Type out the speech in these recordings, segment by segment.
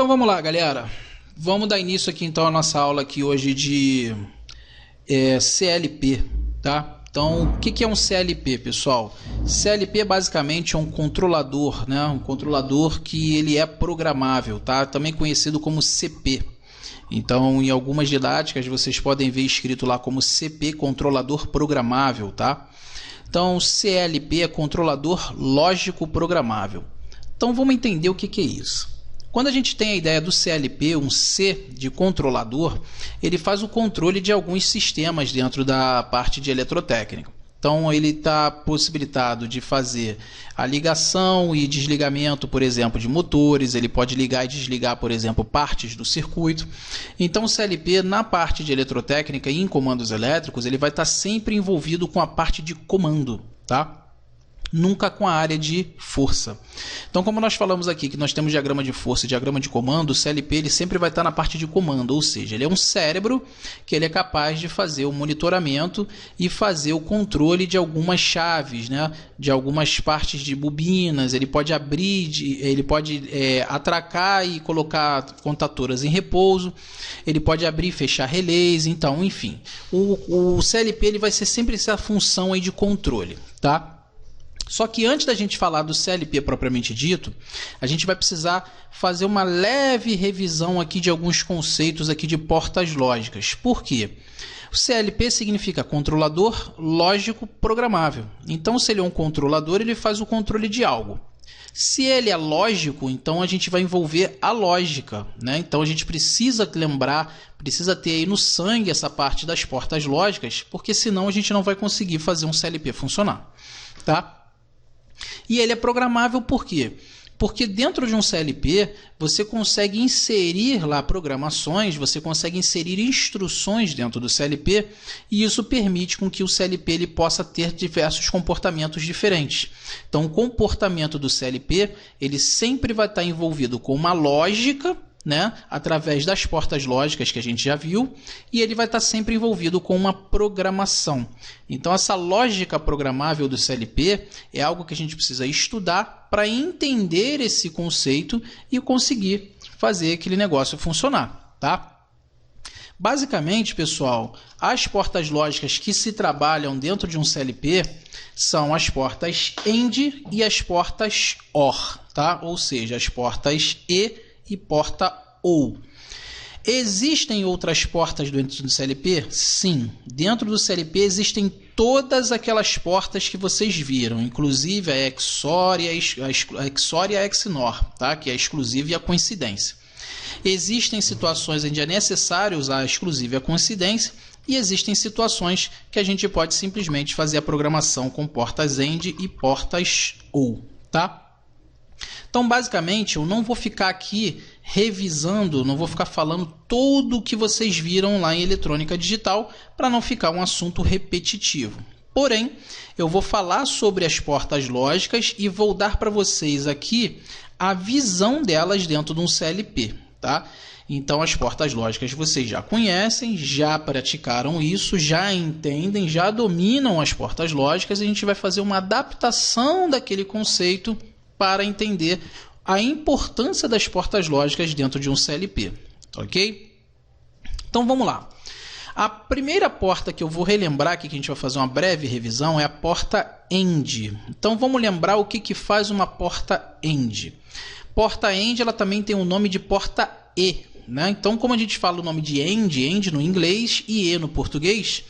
Então vamos lá, galera. Vamos dar início aqui então à nossa aula aqui hoje de CLP, tá? Então, o que é um CLP, pessoal? CLP basicamente é um controlador, né? Um controlador que ele é programável, tá? Também conhecido como CP. Então, em algumas didáticas vocês podem ver escrito lá como CP, controlador programável, tá? Então, CLP é controlador lógico programável. Então, vamos entender o que é isso. Quando a gente tem a ideia do CLP, um C de controlador, ele faz o controle de alguns sistemas dentro da parte de eletrotécnica. Então, ele está possibilitado de fazer a ligação e desligamento, por exemplo, de motores. Ele pode ligar e desligar, por exemplo, partes do circuito. Então, o CLP, na parte de eletrotécnica e em comandos elétricos, ele vai estar sempre envolvido com a parte de comando, tá? Nunca com a área de força. Então, como nós falamos aqui que nós temos diagrama de força e diagrama de comando, o CLP ele sempre vai estar na parte de comando, ou seja, ele é um cérebro que ele é capaz de fazer o monitoramento e fazer o controle de algumas chaves, né? De algumas partes de bobinas. Ele pode abrir, ele pode atracar e colocar contatoras em repouso, ele pode abrir e fechar relés. Então, enfim, o CLP ele vai ser sempre essa função aí de controle, tá? Só que antes da gente falar do CLP propriamente dito, a gente vai precisar fazer uma leve revisão aqui de alguns conceitos aqui de portas lógicas. Por quê? O CLP significa controlador lógico programável. Então, se ele é um controlador, ele faz o controle de algo. Se ele é lógico, então a gente vai envolver a lógica, né? Então a gente precisa lembrar, precisa ter aí no sangue essa parte das portas lógicas, porque senão a gente não vai conseguir fazer um CLP funcionar, tá? E ele é programável por quê? Porque dentro de um CLP você consegue inserir lá programações, você consegue inserir instruções dentro do CLP e isso permite com que o CLP ele possa ter diversos comportamentos diferentes. Então o comportamento do CLP ele sempre vai estar envolvido com uma lógica, né, através das portas lógicas que a gente já viu, e ele vai estar sempre envolvido com uma programação. Então essa lógica programável do CLP é algo que a gente precisa estudar para entender esse conceito e conseguir fazer aquele negócio funcionar, tá? Basicamente, pessoal, as portas lógicas que se trabalham dentro de um CLP são as portas AND e as portas OR, tá? Ou seja, as portas e porta OU. Existem outras portas dentro do CLP? Sim. Dentro do CLP existem todas aquelas portas que vocês viram, inclusive a XOR e a XNOR, tá? Que é a exclusiva e a coincidência. Existem situações onde é necessário usar a exclusiva e a coincidência e existem situações que a gente pode simplesmente fazer a programação com portas AND e portas OU, tá? Então, basicamente, eu não vou ficar aqui revisando, não vou ficar falando tudo o que vocês viram lá em eletrônica digital para não ficar um assunto repetitivo. Porém, eu vou falar sobre as portas lógicas e vou dar para vocês aqui a visão delas dentro de um CLP, tá? Então, as portas lógicas vocês já conhecem, já praticaram isso, já entendem, já dominam as portas lógicas e a gente vai fazer uma adaptação daquele conceito para entender a importância das portas lógicas dentro de um CLP, ok? Então vamos lá. A primeira porta que eu vou relembrar aqui, que a gente vai fazer uma breve revisão, é a porta AND. Então vamos lembrar o que faz uma porta AND. Porta AND ela também tem o nome de porta E, né? Então como a gente fala o nome de AND no inglês e E no português,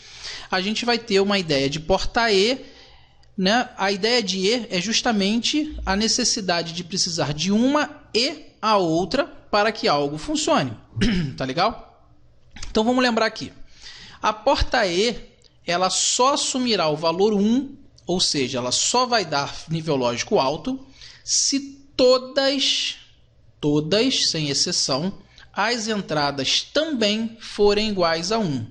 a gente vai ter uma ideia de porta E, né? A ideia de E é justamente a necessidade de precisar de uma e a outra para que algo funcione. Tá legal? Então vamos lembrar aqui. A porta E ela só assumirá o valor 1, ou seja, ela só vai dar nível lógico alto se todas, sem exceção, as entradas também forem iguais a 1.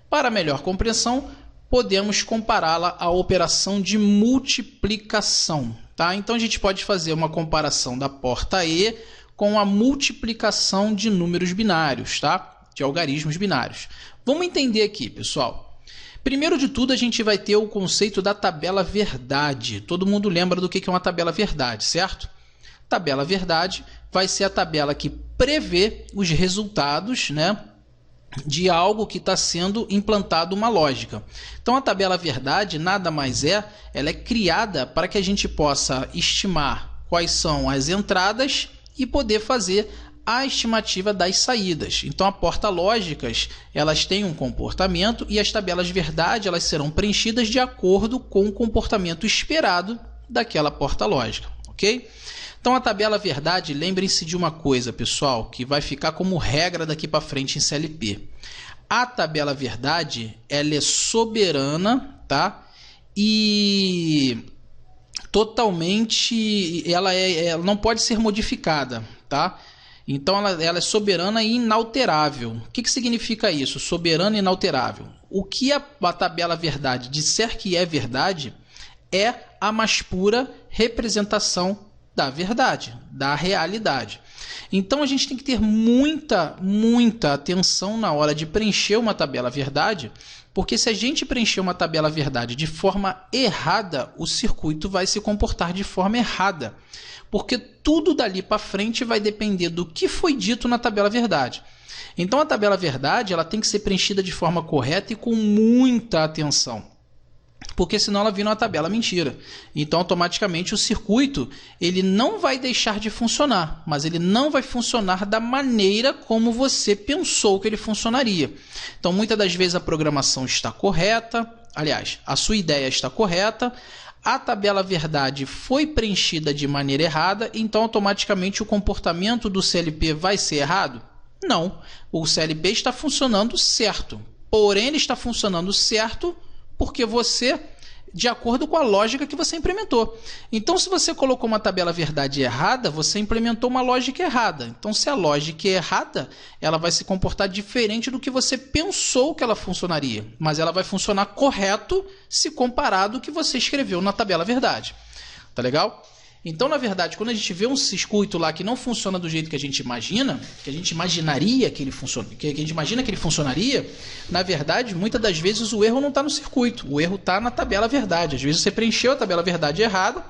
Para melhor compreensão, podemos compará-la à operação de multiplicação, tá? Então a gente pode fazer uma comparação da porta E com a multiplicação de números binários, tá? De algarismos binários. Vamos entender aqui, pessoal. Primeiro de tudo, a gente vai ter o conceito da tabela verdade. Todo mundo lembra do que é uma tabela verdade, certo? Tabela verdade vai ser a tabela que prever os resultados, né, de algo que está sendo implantado uma lógica. Então a tabela verdade nada mais ela é criada para que a gente possa estimar quais são as entradas e poder fazer a estimativa das saídas. Então a porta-lógicas elas têm um comportamento e as tabelas verdade elas serão preenchidas de acordo com o comportamento esperado daquela porta-lógica, ok? Então a tabela verdade, lembrem-se de uma coisa, pessoal, que vai ficar como regra daqui para frente em CLP. A tabela verdade, ela é soberana, tá? E totalmente, ela não pode ser modificada, tá? Então ela é soberana e inalterável. O que significa isso? Soberana e inalterável. O que a tabela verdade disser que é verdade é a mais pura representação da verdade, da realidade. Então a gente tem que ter muita atenção na hora de preencher uma tabela verdade, porque se a gente preencher uma tabela verdade de forma errada, o circuito vai se comportar de forma errada, porque tudo dali para frente vai depender do que foi dito na tabela verdade. Então a tabela verdade ela tem que ser preenchida de forma correta e com muita atenção, porque senão ela vira uma tabela mentira. Então automaticamente o circuito ele não vai deixar de funcionar, mas ele não vai funcionar da maneira como você pensou que ele funcionaria. Então muitas das vezes a programação está correta, aliás, a sua ideia está correta, a tabela verdade foi preenchida de maneira errada, então automaticamente o comportamento do CLP vai ser errado? Não, o CLP está funcionando certo, porém ele está funcionando certo porque você, de acordo com a lógica que você implementou. Então, se você colocou uma tabela verdade errada, você implementou uma lógica errada. Então, se a lógica é errada, ela vai se comportar diferente do que você pensou que ela funcionaria. Mas ela vai funcionar correto se comparado ao que você escreveu na tabela verdade. Tá legal? Então, na verdade, quando a gente vê um circuito lá que não funciona do jeito que a gente imagina, que a gente imaginaria que ele funciona, que a gente imagina que ele funcionaria, na verdade, muitas das vezes o erro não está no circuito, o erro está na tabela verdade. Às vezes você preencheu a tabela verdade errada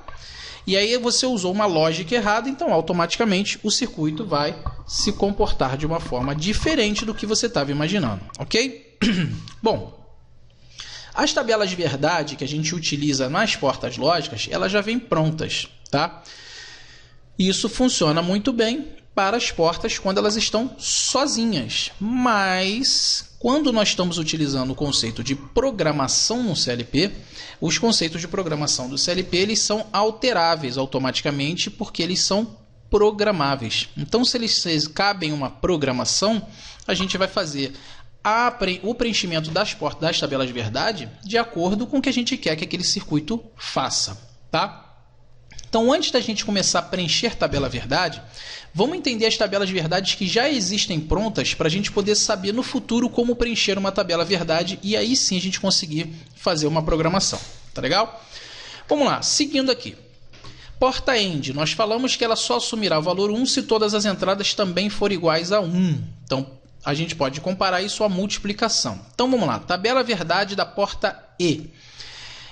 e aí você usou uma lógica errada, então automaticamente o circuito vai se comportar de uma forma diferente do que você estava imaginando, ok? Bom, as tabelas de verdade que a gente utiliza nas portas lógicas, elas já vêm prontas, tá? Isso funciona muito bem para as portas quando elas estão sozinhas, mas quando nós estamos utilizando o conceito de programação no CLP, os conceitos de programação do CLP eles são alteráveis automaticamente porque eles são programáveis. Então, se eles cabem uma programação, a gente vai fazer o preenchimento das portas das tabelas de verdade de acordo com o que a gente quer que aquele circuito faça, tá? Então, antes da gente começar a preencher tabela verdade, vamos entender as tabelas de verdade que já existem prontas para a gente poder saber no futuro como preencher uma tabela verdade e aí sim a gente conseguir fazer uma programação, tá legal? Vamos lá, seguindo aqui. Porta END, nós falamos que ela só assumirá o valor 1 se todas as entradas também forem iguais a 1. Então, a gente pode comparar isso à multiplicação. Então vamos lá, tabela verdade da porta E.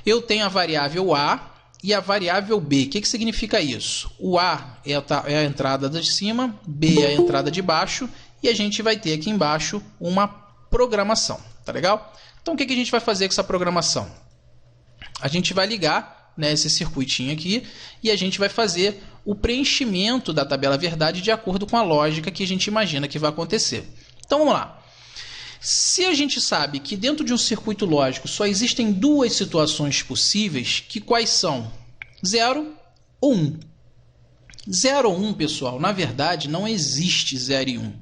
Eu tenho a variável A e a variável B. O que significa isso? O A é a entrada de cima, B é a entrada de baixo e a gente vai ter aqui embaixo uma programação. Tá legal? Então o que a gente vai fazer com essa programação? A gente vai ligar, né, esse circuitinho aqui e a gente vai fazer o preenchimento da tabela verdade de acordo com a lógica que a gente imagina que vai acontecer. Então vamos lá. Se a gente sabe que dentro de um circuito lógico só existem duas situações possíveis, que quais são? 0 ou 1. 0 ou 1, pessoal, na verdade não existe 0 e 1.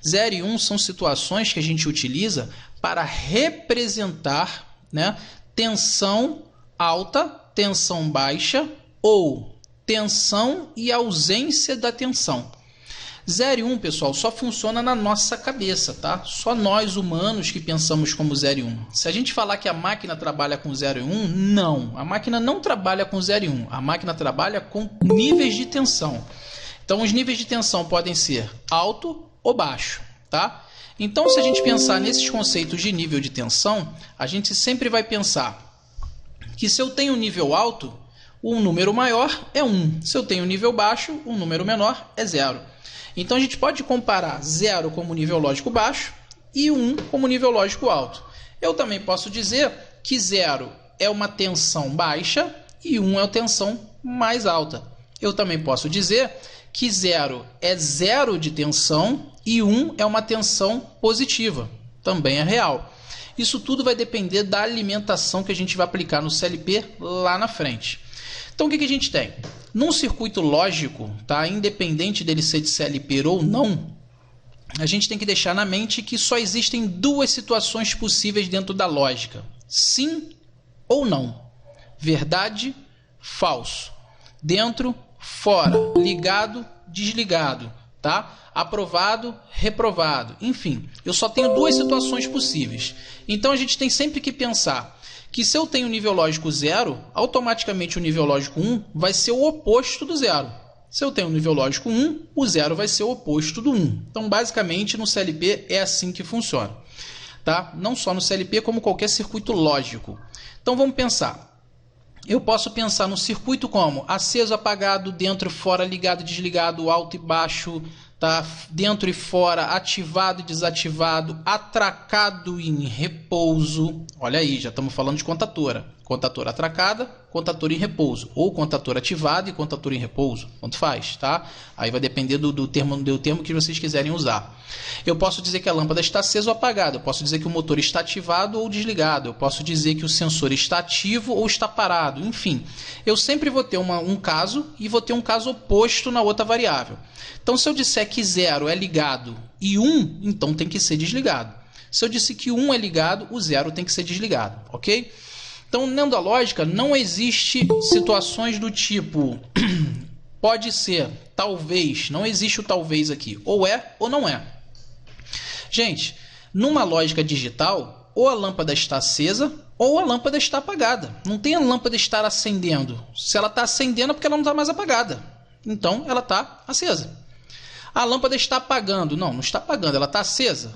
0 e 1 são situações que a gente utiliza para representar, né, tensão alta, tensão baixa ou tensão e ausência da tensão. 0 e 1, pessoal, só funciona na nossa cabeça, tá? Só nós humanos que pensamos como 0 e 1. Se a gente falar que a máquina trabalha com 0 e 1, não. A máquina não trabalha com 0 e 1. A máquina trabalha com níveis de tensão. Então, os níveis de tensão podem ser alto ou baixo, tá? Então, se a gente pensar nesses conceitos de nível de tensão, a gente sempre vai pensar que se eu tenho um nível alto, um número maior é 1. Se eu tenho um nível baixo, um número menor é 0. Então a gente pode comparar 0 como nível lógico baixo e 1 como nível lógico alto. Eu também posso dizer que 0 é uma tensão baixa e 1 é uma tensão mais alta. Eu também posso dizer que 0 é zero de tensão e 1 é uma tensão positiva. Também é real. Isso tudo vai depender da alimentação que a gente vai aplicar no CLP lá na frente. Então o que a gente tem? Num circuito lógico, tá? Independente dele ser de CLP ou não, a gente tem que deixar na mente que só existem duas situações possíveis dentro da lógica. Sim ou não. Verdade, falso. Dentro, fora. Ligado, desligado. Tá? Aprovado, reprovado. Enfim, eu só tenho duas situações possíveis. Então a gente tem sempre que pensar que se eu tenho nível lógico 0, automaticamente o nível lógico 1 vai ser o oposto do 0. Se eu tenho nível lógico 1, o 0 vai ser o oposto do 1. Então, basicamente, no CLP é assim que funciona. Tá? Não só no CLP, como qualquer circuito lógico. Então, vamos pensar. Eu posso pensar no circuito como aceso, apagado, dentro e fora, ligado, desligado, alto e baixo, tá? Dentro e fora, ativado e desativado, atracado e em repouso. Olha aí, já estamos falando de contatora. Contatora atracada, contatora em repouso. Ou contatora ativada e contatora em repouso. Tanto faz, tá? Aí vai depender do termo que vocês quiserem usar. Eu posso dizer que a lâmpada está acesa ou apagada. Eu posso dizer que o motor está ativado ou desligado. Eu posso dizer que o sensor está ativo ou está parado. Enfim, eu sempre vou ter um caso e vou ter um caso oposto na outra variável. Então, se eu disser que 0 é ligado e 1, então tem que ser desligado. Se eu disser que 1 é ligado, o 0 tem que ser desligado, ok? Então, dentro da lógica, não existe situações do tipo pode ser, talvez, não existe o talvez aqui, ou é ou não é. Gente, numa lógica digital, ou a lâmpada está acesa ou a lâmpada está apagada. Não tem a lâmpada estar acendendo. Se ela está acendendo é porque ela não está mais apagada. Então, ela está acesa. A lâmpada está apagando. Não, não está apagando, ela está acesa.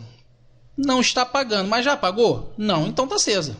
Não está apagando, mas já apagou? Não, então está acesa.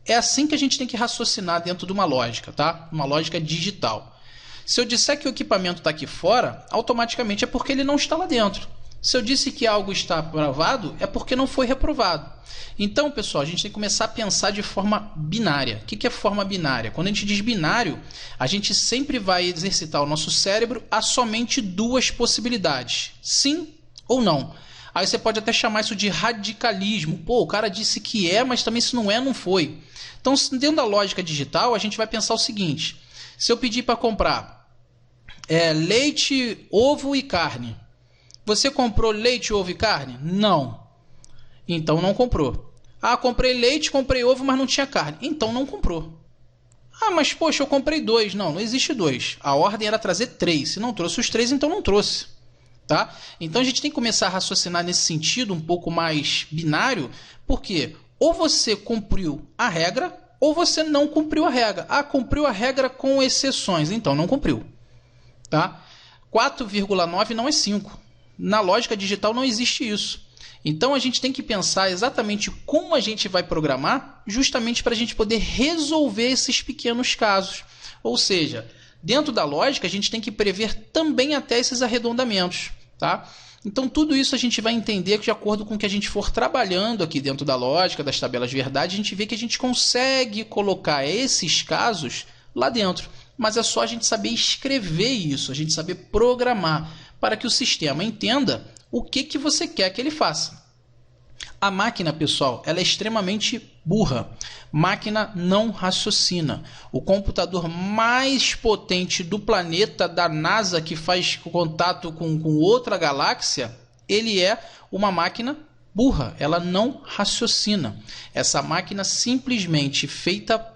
É assim que a gente tem que raciocinar dentro de uma lógica, tá? Uma lógica digital. Se eu disser que o equipamento está aqui fora, automaticamente é porque ele não está lá dentro. Se eu disse que algo está aprovado, é porque não foi reprovado. Então, pessoal, a gente tem que começar a pensar de forma binária. O que é forma binária? Quando a gente diz binário, a gente sempre vai exercitar o nosso cérebro a somente duas possibilidades. Sim ou não. Aí você pode até chamar isso de radicalismo. Pô, o cara disse que é, mas também se não é, não foi. Então, dentro da lógica digital, a gente vai pensar o seguinte. Se eu pedir para comprar leite, ovo e carne, você comprou leite, ovo e carne? Não. Então não comprou. Ah, comprei leite, comprei ovo, mas não tinha carne. Então não comprou. Ah, mas poxa, eu comprei 2. Não, não existe 2. A ordem era trazer 3. Se não trouxe os 3, então não trouxe. Tá? Então a gente tem que começar a raciocinar nesse sentido um pouco mais binário, porque ou você cumpriu a regra ou você não cumpriu a regra. Ah, cumpriu a regra com exceções. Então não cumpriu. Tá? 4,9 não é 5. Na lógica digital não existe isso. Então a gente tem que pensar exatamente como a gente vai programar, justamente para a gente poder resolver esses pequenos casos. Ou seja, dentro da lógica a gente tem que prever também até esses arredondamentos. Tá? Então tudo isso a gente vai entender que de acordo com o que a gente for trabalhando aqui dentro da lógica, das tabelas de verdade, a gente vê que a gente consegue colocar esses casos lá dentro. Mas é só a gente saber escrever isso, a gente saber programar, para que o sistema entenda o que você quer que ele faça. A máquina, pessoal, ela é extremamente burra. Máquina não raciocina. O computador mais potente do planeta, da NASA, que faz contato com outra galáxia, ele é uma máquina burra. Ela não raciocina. Essa máquina simplesmente feita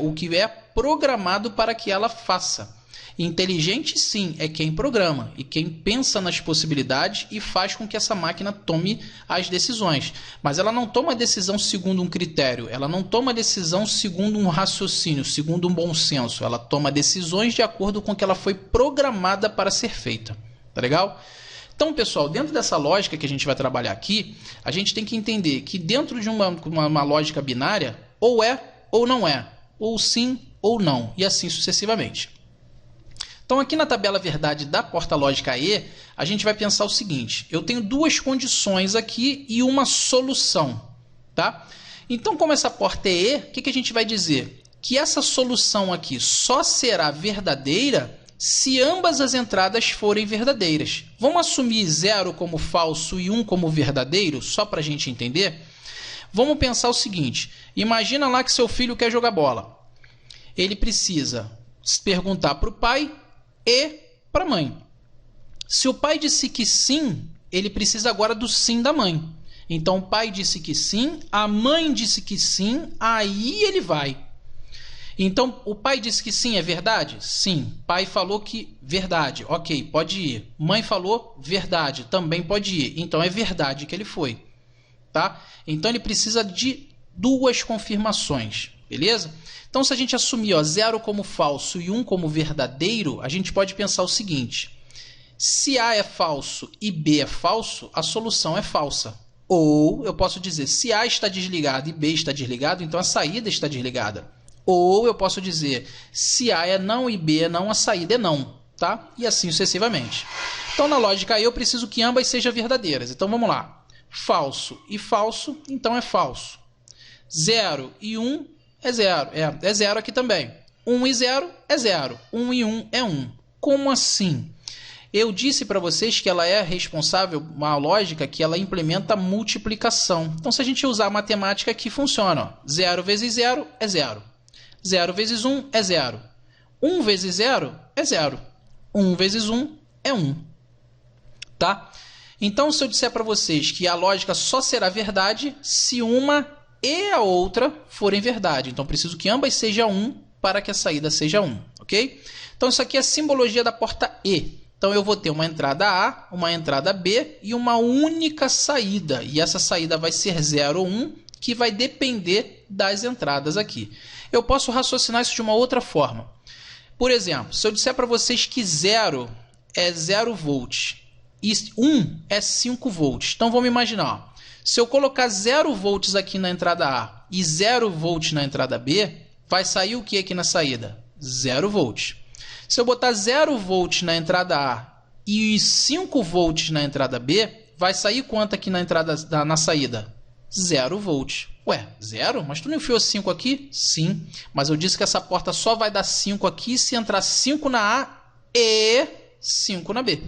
o que é programado para que ela faça. Inteligente, sim, é quem programa e quem pensa nas possibilidades e faz com que essa máquina tome as decisões. Mas ela não toma decisão segundo um critério, ela não toma decisão segundo um raciocínio, segundo um bom senso. Ela toma decisões de acordo com o que ela foi programada para ser feita. Tá legal? Então, pessoal, dentro dessa lógica que a gente vai trabalhar aqui, a gente tem que entender que dentro de uma lógica binária, ou é ou não é, ou sim ou não, e assim sucessivamente. Então, aqui na tabela verdade da porta lógica E, a gente vai pensar o seguinte: eu tenho duas condições aqui e uma solução. Tá? Então, como essa porta é E, o que a gente vai dizer? Que essa solução aqui só será verdadeira se ambas as entradas forem verdadeiras. Vamos assumir 0 como falso e 1 como verdadeiro, só para a gente entender? Vamos pensar o seguinte: imagina lá que seu filho quer jogar bola. Ele precisa perguntar para o pai e para a mãe. Se o pai disse que sim, ele precisa agora do sim da mãe. Então, o pai disse que sim, a mãe disse que sim, aí ele vai. Então, o pai disse que sim, é verdade? Sim. Pai falou que verdade, ok, pode ir. Mãe falou verdade, também pode ir. Então, é verdade que ele foi. Tá? Então, ele precisa de duas confirmações, beleza? Então, se a gente assumir 0 como falso e 1 como verdadeiro, a gente pode pensar o seguinte: se A é falso e B é falso, a solução é falsa. Ou eu posso dizer, se A está desligado e B está desligado, então a saída está desligada. Ou eu posso dizer, se A é não e B é não, a saída é não. Tá? E assim sucessivamente. Então, na lógica eu preciso que ambas sejam verdadeiras. Então, vamos lá. Falso e falso, então é falso. 0 e 1 é 0. É 0 aqui também. 1 e 0 é 0. 1 e 1 é 1. Como assim? Eu disse para vocês que ela é responsável, uma lógica que ela implementa multiplicação. Então, se a gente usar a matemática aqui, funciona. Ó. 0 vezes 0 é 0. 0 vezes 1 é 0. 1 vezes 0 é 0. 1 vezes 1 é 1. Tá? Então, se eu disser para vocês que a lógica só será verdade se uma e a outra forem verdade. Então, preciso que ambas sejam 1 para que a saída seja 1. Ok? Então, isso aqui é a simbologia da porta E. Então, eu vou ter uma entrada A, uma entrada B e uma única saída. E essa saída vai ser 0 ou 1, que vai depender das entradas aqui. Eu posso raciocinar isso de uma outra forma. Por exemplo, se eu disser para vocês que 0 é 0 volts e 1 é 5 volts. Então, vamos imaginar. Ó, se eu colocar 0 volts aqui na entrada A e 0 volts na entrada B, vai sair o que aqui na saída? 0 volts. Se eu botar 0 volts na entrada A e 5 volts na entrada B, vai sair quanto aqui na saída? 0 volts. Ué, 0? Mas tu não enfiou 5 aqui? Sim, mas eu disse que essa porta só vai dar 5 aqui se entrar 5 na A e 5 na B.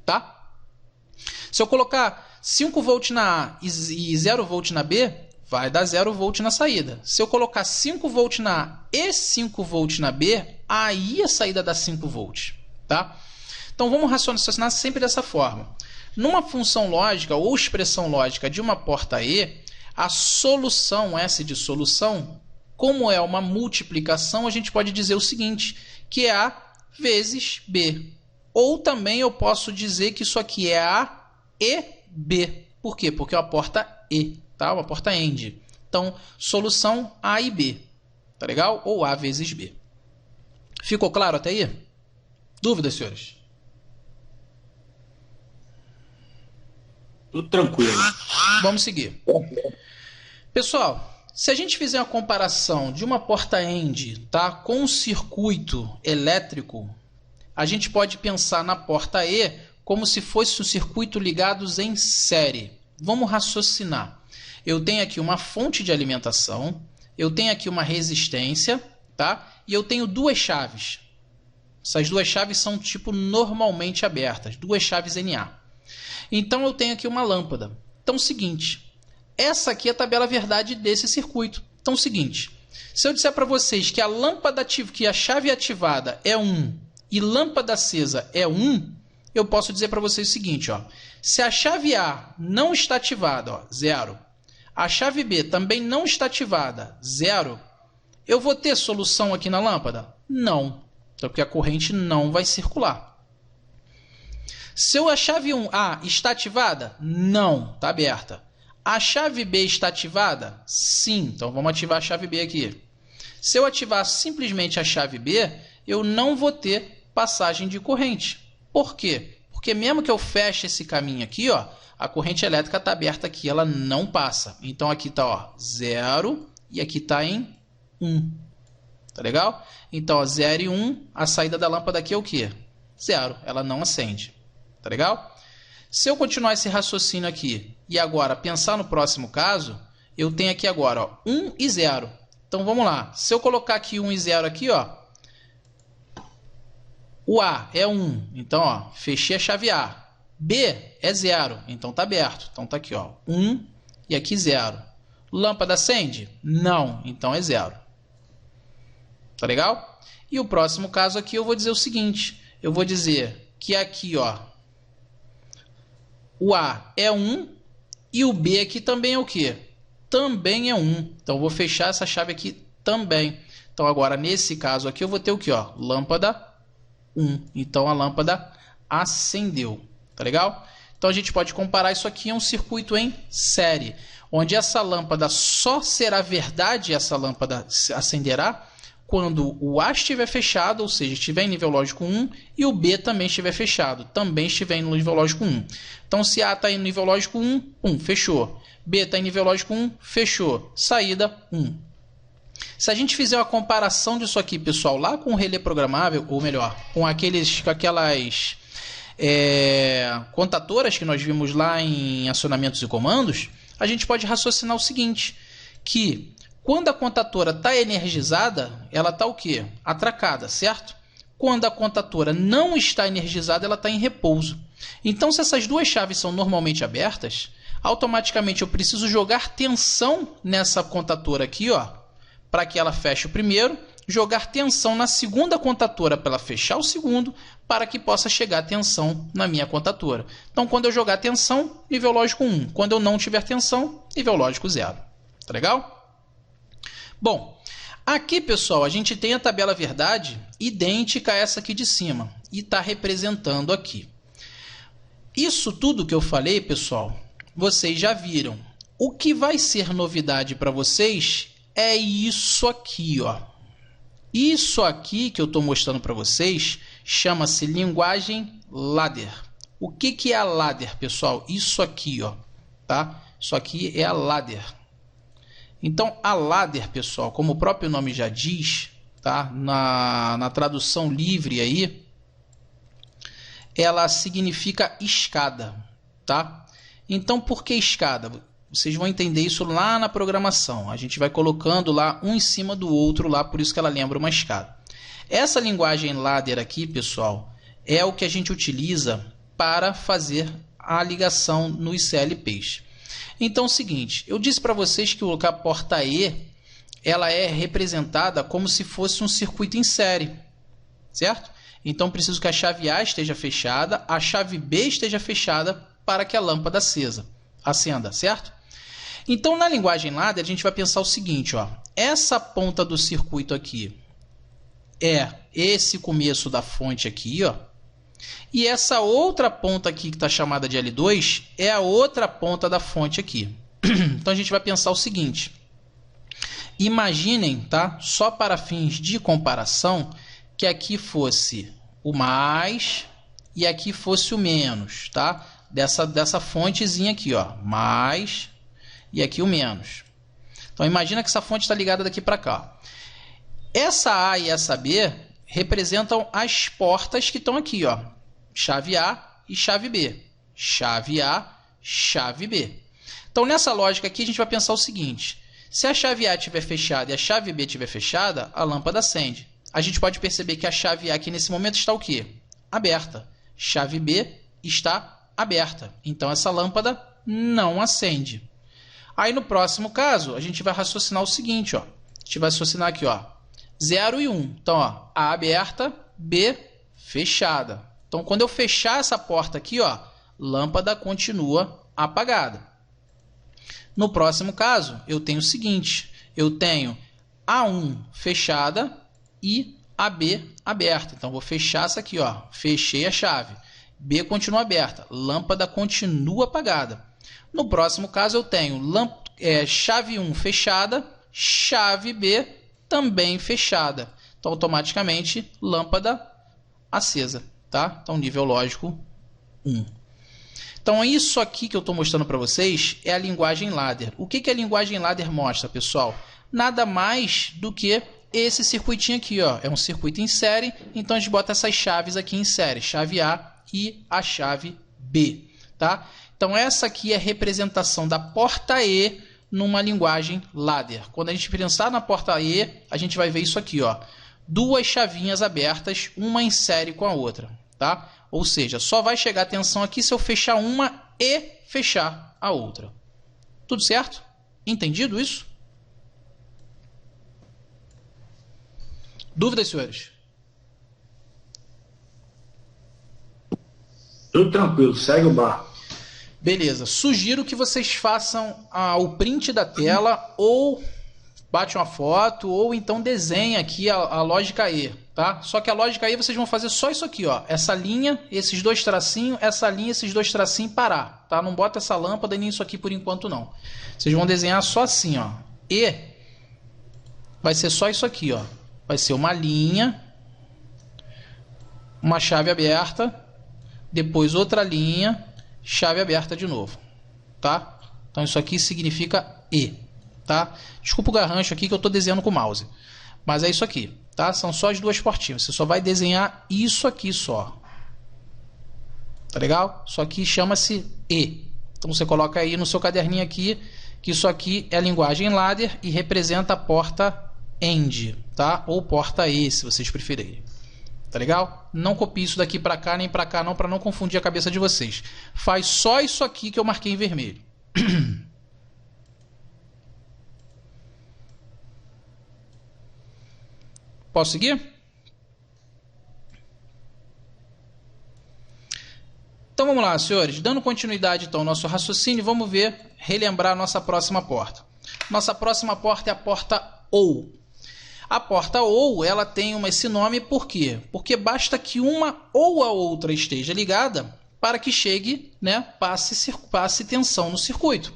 Tá? Se eu colocar 5 volts na A e 0 volts na B, vai dar 0 volt na saída. Se eu colocar 5 volts na A e 5 volts na B, aí a saída dá 5 volts. Tá? Então, vamos raciocinar sempre dessa forma. Numa função lógica ou expressão lógica de uma porta E, a solução, S de solução, como é uma multiplicação, a gente pode dizer o seguinte, que é A vezes B. Ou também eu posso dizer que isso aqui é A e B. Por quê? Porque é uma porta E. Tá? Uma porta AND. Então, solução A e B. Tá legal? Ou A vezes B. Ficou claro até aí? Dúvidas, senhores? Tudo tranquilo. Vamos seguir. Pessoal, se a gente fizer uma comparação de uma porta AND, tá, com um circuito elétrico, a gente pode pensar na porta E como se fosse um circuito ligados em série. Vamos raciocinar. Eu tenho aqui uma fonte de alimentação, eu tenho aqui uma resistência, tá? E eu tenho duas chaves. Essas duas chaves são tipo normalmente abertas, duas chaves NA. Então eu tenho aqui uma lâmpada. Então é o seguinte, essa aqui é a tabela verdade desse circuito. Então é o seguinte, se eu disser para vocês que a lâmpada que a chave ativada é 1 e lâmpada acesa é 1, eu posso dizer para vocês o seguinte, ó, se a chave A não está ativada, ó, 0, a chave B também não está ativada, 0, eu vou ter solução aqui na lâmpada? Não, então, porque a corrente não vai circular. Se a chave A está ativada? Não, está aberta. A chave B está ativada? Sim, então vamos ativar a chave B aqui. Se eu ativar simplesmente a chave B, eu não vou ter passagem de corrente. Por quê? Porque mesmo que eu feche esse caminho aqui, ó, a corrente elétrica está aberta aqui, ela não passa. Então aqui está 0 e aqui está em 1. Tá legal? Então, ó, 0 e 1, a saída da lâmpada aqui é o quê? 0, ela não acende. Tá legal? Se eu continuar esse raciocínio aqui e agora pensar no próximo caso, eu tenho aqui agora, ó, 1 e 0. Então, vamos lá. Se eu colocar aqui 1 e 0 aqui, ó, o A é 1, então ó, fechei a chave A. B é 0, então está aberto. Então está aqui, ó, 1 e aqui 0. Lâmpada acende? Não, então é 0. Tá legal? E o próximo caso aqui eu vou dizer o seguinte, eu vou dizer que aqui, ó, o A é 1 e o B aqui também é o quê? Também é 1. Então eu vou fechar essa chave aqui também. Então agora nesse caso aqui eu vou ter o que, ó? Lâmpada 1. Então a lâmpada acendeu. Tá legal? Então a gente pode comparar isso aqui a um circuito em série, onde essa lâmpada só será verdade, essa lâmpada acenderá quando o A estiver fechado, ou seja, estiver em nível lógico 1, e o B também estiver fechado, também estiver em nível lógico 1. Então se A está em nível lógico 1, pum, fechou. B está em nível lógico 1, fechou. Saída 1. Se a gente fizer uma comparação disso aqui, pessoal, lá com o relé programável, ou melhor, com aquelas contadoras que nós vimos lá em acionamentos e comandos, a gente pode raciocinar o seguinte, que quando a contadora está energizada, ela está o quê? Atracada, certo? Quando a contadora não está energizada, ela está em repouso. Então, se essas duas chaves são normalmente abertas, automaticamente eu preciso jogar tensão nessa contadora aqui, ó, para que ela feche o primeiro, jogar tensão na segunda contadora para ela fechar o segundo, para que possa chegar tensão na minha contadora. Então, quando eu jogar tensão, nível lógico 1. Quando eu não tiver tensão, nível lógico 0. Tá legal? Bom, aqui, pessoal, a gente tem a tabela verdade idêntica a essa aqui de cima e está representando aqui. Isso tudo que eu falei, pessoal, vocês já viram. O que vai ser novidade para vocês é isso aqui, ó. Isso aqui que eu estou mostrando para vocês chama-se linguagem ladder. O que é a ladder, pessoal? Isso aqui, ó, tá? Isso aqui é a ladder. Então, a ladder, pessoal, como o próprio nome já diz, tá? Na tradução livre aí, ela significa escada, tá? Então, por que escada? Vocês vão entender isso lá na programação. A gente vai colocando lá um em cima do outro lá, por isso que ela lembra uma escada. Essa linguagem ladder aqui, pessoal, é o que a gente utiliza para fazer a ligação nos CLPs. Então é o seguinte, eu disse para vocês que a porta E ela é representada como se fosse um circuito em série, certo? Então preciso que a chave A esteja fechada, a chave B esteja fechada para que a lâmpada acenda, certo? Então na linguagem ladder a gente vai pensar o seguinte, ó, essa ponta do circuito aqui é esse começo da fonte aqui, ó, e essa outra ponta aqui que está chamada de L2 é a outra ponta da fonte aqui. Então a gente vai pensar o seguinte, imaginem, tá? Só para fins de comparação, que aqui fosse o mais e aqui fosse o menos, tá? Dessa fontezinha aqui, ó, mais e aqui o menos. Então imagina que essa fonte está ligada daqui para cá. Essa A e essa B representam as portas que estão aqui, ó, chave A e chave B, chave A, chave B. Então nessa lógica aqui a gente vai pensar o seguinte, se a chave A estiver fechada e a chave B estiver fechada, a lâmpada acende. A gente pode perceber que a chave A aqui nesse momento está o quê? Aberta. Chave B está aberta. Então essa lâmpada não acende. Aí no próximo caso, a gente vai raciocinar o seguinte, ó. A gente vai raciocinar aqui, ó, 0 e 1. Então, ó, A aberta, B fechada. Então, quando eu fechar essa porta aqui, ó, lâmpada continua apagada. No próximo caso, eu tenho o seguinte, eu tenho A1 fechada e AB aberta. Então, vou fechar essa aqui, ó, fechei a chave. B continua aberta, lâmpada continua apagada. No próximo caso, eu tenho chave 1 fechada, chave B também fechada. Então, automaticamente, lâmpada acesa, tá? Então, nível lógico 1. Então, isso aqui que eu estou mostrando para vocês é a linguagem ladder. O que a linguagem ladder mostra, pessoal? Nada mais do que esse circuitinho aqui, ó, é um circuito em série, então a gente bota essas chaves aqui em série, chave A e a chave B, tá? Então essa aqui é a representação da porta E numa linguagem ladder. Quando a gente pensar na porta E, a gente vai ver isso aqui, ó, duas chavinhas abertas, uma em série com a outra, tá? Ou seja, só vai chegar a tensão aqui se eu fechar uma e fechar a outra. Tudo certo? Entendido isso? Dúvidas, senhores? Tudo tranquilo, segue o barco. Beleza. Sugiro que vocês façam o print da tela ou bate uma foto ou então desenha aqui a lógica E, tá? Só que a lógica E vocês vão fazer só isso aqui, ó. Essa linha, esses dois tracinhos, essa linha, esses dois tracinhos parar, tá? Não bota essa lâmpada e nem isso aqui por enquanto não. Vocês vão desenhar só assim, ó. E vai ser só isso aqui, ó. Vai ser uma linha, uma chave aberta, depois outra linha, chave aberta de novo, tá? Então isso aqui significa E, tá? Desculpa o garrancho aqui que eu estou desenhando com o mouse, mas é isso aqui, tá? São só as duas portinhas, você só vai desenhar isso aqui só, tá legal? Isso aqui chama-se E, então você coloca aí no seu caderninho aqui, que isso aqui é a linguagem ladder e representa a porta AND, tá? Ou porta E, se vocês preferirem. Tá legal? Não copie isso daqui para cá nem para cá não, para não confundir a cabeça de vocês. Faz só isso aqui que eu marquei em vermelho. Posso seguir? Então vamos lá, senhores. Dando continuidade então ao nosso raciocínio, vamos relembrar a nossa próxima porta. Nossa próxima porta é a porta OU. A porta OU, ela tem esse nome por quê? Porque basta que uma ou a outra esteja ligada para que chegue, né, passe tensão no circuito.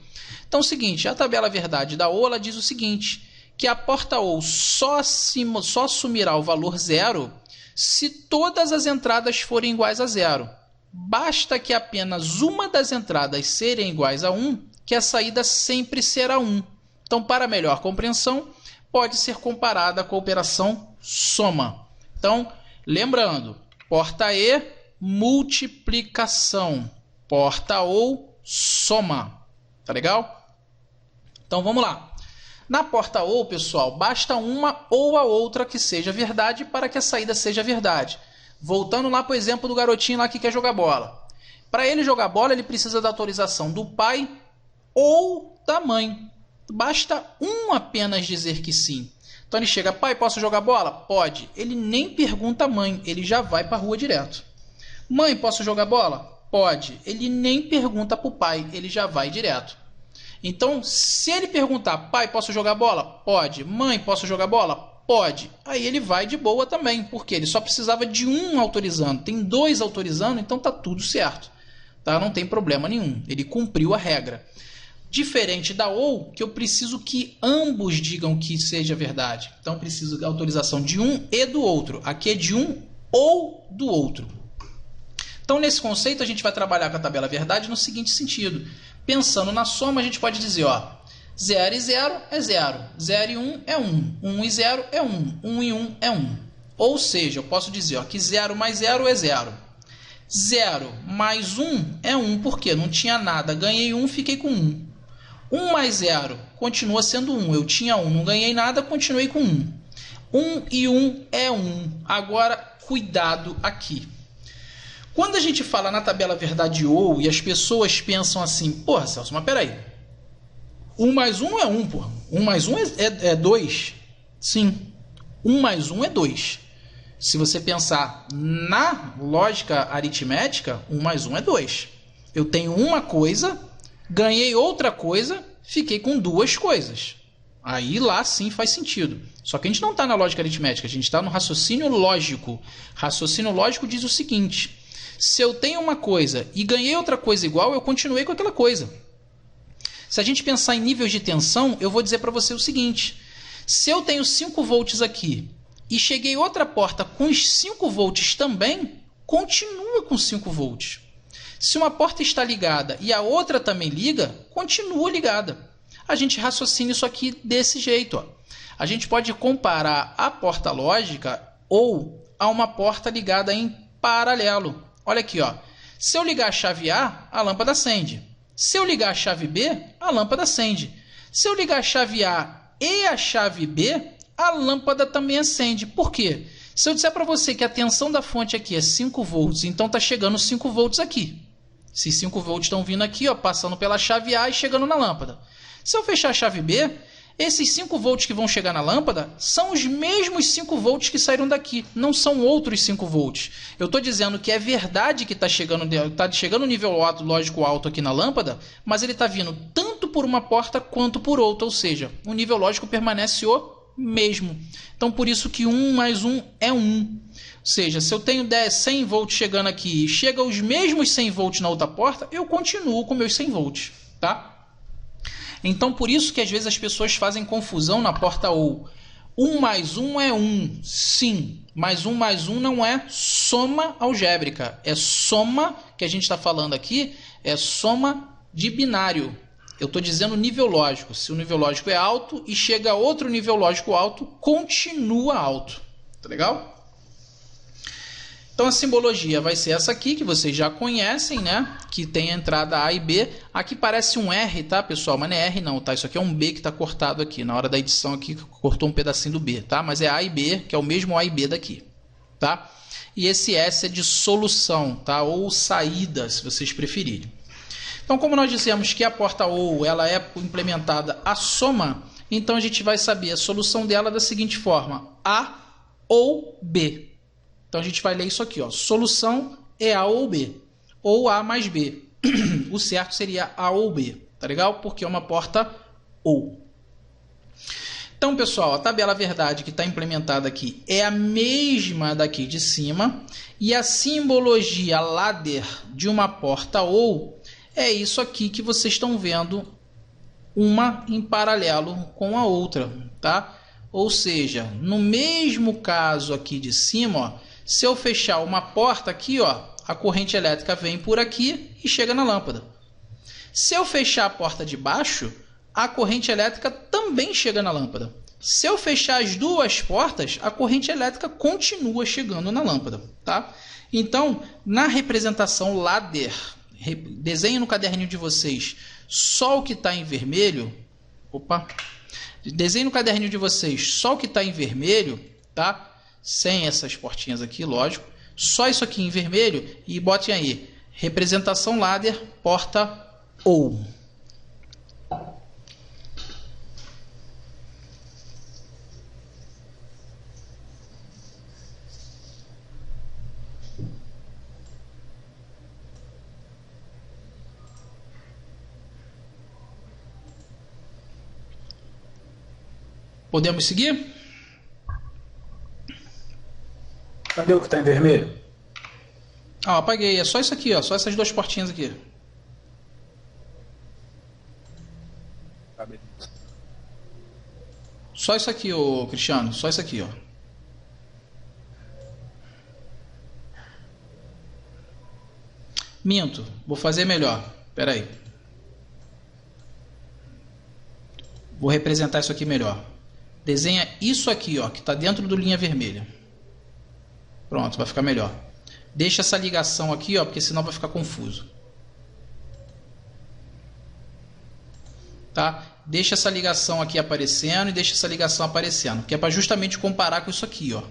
Então é o seguinte, a tabela verdade da OU, ela diz o seguinte, que a porta OU só assumirá o valor zero se todas as entradas forem iguais a zero. Basta que apenas uma das entradas serem iguais a 1, que a saída sempre será 1. Então, para melhor compreensão, pode ser comparada com a operação soma. Então, lembrando, porta E, multiplicação. Porta OU, soma. Tá legal? Então, vamos lá. Na porta OU, pessoal, basta uma ou a outra que seja verdade para que a saída seja verdade. Voltando lá para o exemplo do garotinho lá que quer jogar bola. Para ele jogar bola, ele precisa da autorização do pai ou da mãe. Basta um apenas dizer que sim. Então ele chega, pai, posso jogar bola? Pode. Ele nem pergunta à mãe, ele já vai para a rua direto. Mãe, posso jogar bola? Pode. Ele nem pergunta para o pai, ele já vai direto. Então, se ele perguntar, pai, posso jogar bola? Pode. Mãe, posso jogar bola? Pode. Aí ele vai de boa também, porque ele só precisava de um autorizando. Tem dois autorizando, então tá tudo certo. Tá? Não tem problema nenhum. Ele cumpriu a regra. Diferente da OU, que eu preciso que ambos digam que seja verdade. Então, preciso da autorização de um e do outro. Aqui é de um ou do outro. Então, nesse conceito, a gente vai trabalhar com a tabela verdade no seguinte sentido. Pensando na soma, a gente pode dizer, ó, 0 e 0 é 0, 0 e 1 é 1, 1 e 0 é 1, 1 e 1 é 1. Ou seja, eu posso dizer ó, que 0 mais 0 é 0. 0 mais 1 é 1, porque não tinha nada, ganhei 1, fiquei com 1. 1 mais 0 continua sendo 1, eu tinha 1, não ganhei nada, continuei com 1. 1 e 1 é 1. Agora, cuidado aqui. Quando a gente fala na tabela verdade ou e as pessoas pensam assim, porra, Celso, mas peraí. 1 mais 1 não é 1, porra. 1 mais 1 é 2. Sim. 1 mais 1 é 2. Se você pensar na lógica aritmética, 1 mais 1 é 2. Eu tenho uma coisa, ganhei outra coisa, fiquei com duas coisas. Aí lá sim faz sentido. Só que a gente não está na lógica aritmética, a gente está no raciocínio lógico. Raciocínio lógico diz o seguinte: se eu tenho uma coisa e ganhei outra coisa igual, eu continuei com aquela coisa. Se a gente pensar em níveis de tensão, eu vou dizer para você o seguinte: se eu tenho 5 volts aqui e cheguei outra porta com os 5 volts também, continua com 5 volts. Se uma porta está ligada e a outra também liga, continua ligada. A gente raciocina isso aqui desse jeito. Ó. A gente pode comparar a porta lógica ou a uma porta ligada em paralelo. Olha aqui, ó. Se eu ligar a chave A, a lâmpada acende. Se eu ligar a chave B, a lâmpada acende. Se eu ligar a chave A e a chave B, a lâmpada também acende. Por quê? Se eu disser para você que a tensão da fonte aqui é 5 volts, então está chegando 5 volts aqui. Esses 5 volts estão vindo aqui, ó, passando pela chave A e chegando na lâmpada. Se eu fechar a chave B, esses 5 volts que vão chegar na lâmpada são os mesmos 5 volts que saíram daqui, não são outros 5 volts. Eu estou dizendo que é verdade que está chegando um nível lógico alto aqui na lâmpada, mas ele está vindo tanto por uma porta quanto por outra, ou seja, o nível lógico permanece o mesmo. Então, por isso que 1 mais 1 é 1. Ou seja, se eu tenho 100 volts chegando aqui e chega os mesmos 100 volts na outra porta, eu continuo com meus 100 volts, tá? Então, por isso que às vezes as pessoas fazem confusão na porta OU. 1 mais 1 é 1. Sim, mas 1 mais 1 não é soma algébrica. É soma, que a gente está falando aqui, é soma de binário. Eu estou dizendo nível lógico. Se o nível lógico é alto e chega a outro nível lógico alto, continua alto. Tá legal? Então a simbologia vai ser essa aqui, que vocês já conhecem, né? Que tem a entrada A e B. Aqui parece um R, tá, pessoal? Mas não é R não, tá? Isso aqui é um B que está cortado aqui. Na hora da edição aqui, cortou um pedacinho do B, tá? Mas é A e B, que é o mesmo A e B daqui, tá? E esse S é de solução, tá? Ou saída, se vocês preferirem. Então, como nós dissemos que a porta OU ela é implementada a soma, então a gente vai saber a solução dela da seguinte forma: A ou B. Então a gente vai ler isso aqui, ó. Solução é A ou B, ou A mais B. O certo seria A ou B, tá legal? Porque é uma porta OU. Então, pessoal, a tabela verdade que está implementada aqui é a mesma daqui de cima, e a simbologia ladder de uma porta OU é isso aqui que vocês estão vendo, uma em paralelo com a outra, tá? Ou seja, no mesmo caso aqui de cima, ó, se eu fechar uma porta aqui, ó, a corrente elétrica vem por aqui e chega na lâmpada. Se eu fechar a porta de baixo, a corrente elétrica também chega na lâmpada. Se eu fechar as duas portas, a corrente elétrica continua chegando na lâmpada, tá? Então, na representação ladder, desenhe no caderninho de vocês só o que está em vermelho. Opa! Desenhe no caderninho de vocês só o que está em vermelho, tá? Sem essas portinhas aqui, lógico. Só isso aqui em vermelho e botem aí. Representação ladder, porta OU. Podemos seguir? Cadê o que está em vermelho? Ah, apaguei. É só isso aqui, ó. Só essas duas portinhas aqui. Só isso aqui, ô Cristiano. Só isso aqui, ó. Minto. Vou fazer melhor. Espera aí. Vou representar isso aqui melhor. Desenha isso aqui, ó, que está dentro do linha vermelha. Pronto, vai ficar melhor. Deixa essa ligação aqui, ó, porque senão vai ficar confuso. Tá? Deixa essa ligação aqui aparecendo e deixa essa ligação aparecendo, que é para justamente comparar com isso aqui, ó.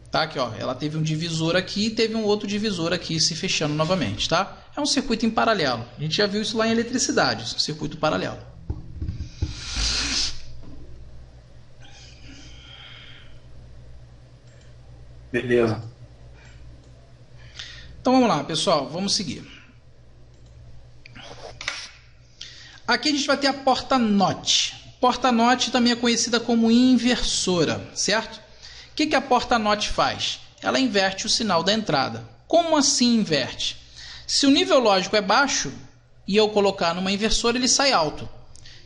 Tá? Aqui, ó, ela teve um divisor aqui e teve um outro divisor aqui se fechando novamente, tá? É um circuito em paralelo. A gente já viu isso lá em eletricidade, um circuito paralelo. Beleza. Então vamos lá, pessoal, vamos seguir. Aqui a gente vai ter a porta NOT. Porta NOT também é conhecida como inversora, certo? O que a porta NOT faz? Ela inverte o sinal da entrada. Como assim inverte? Se o nível lógico é baixo e eu colocar numa inversora, ele sai alto.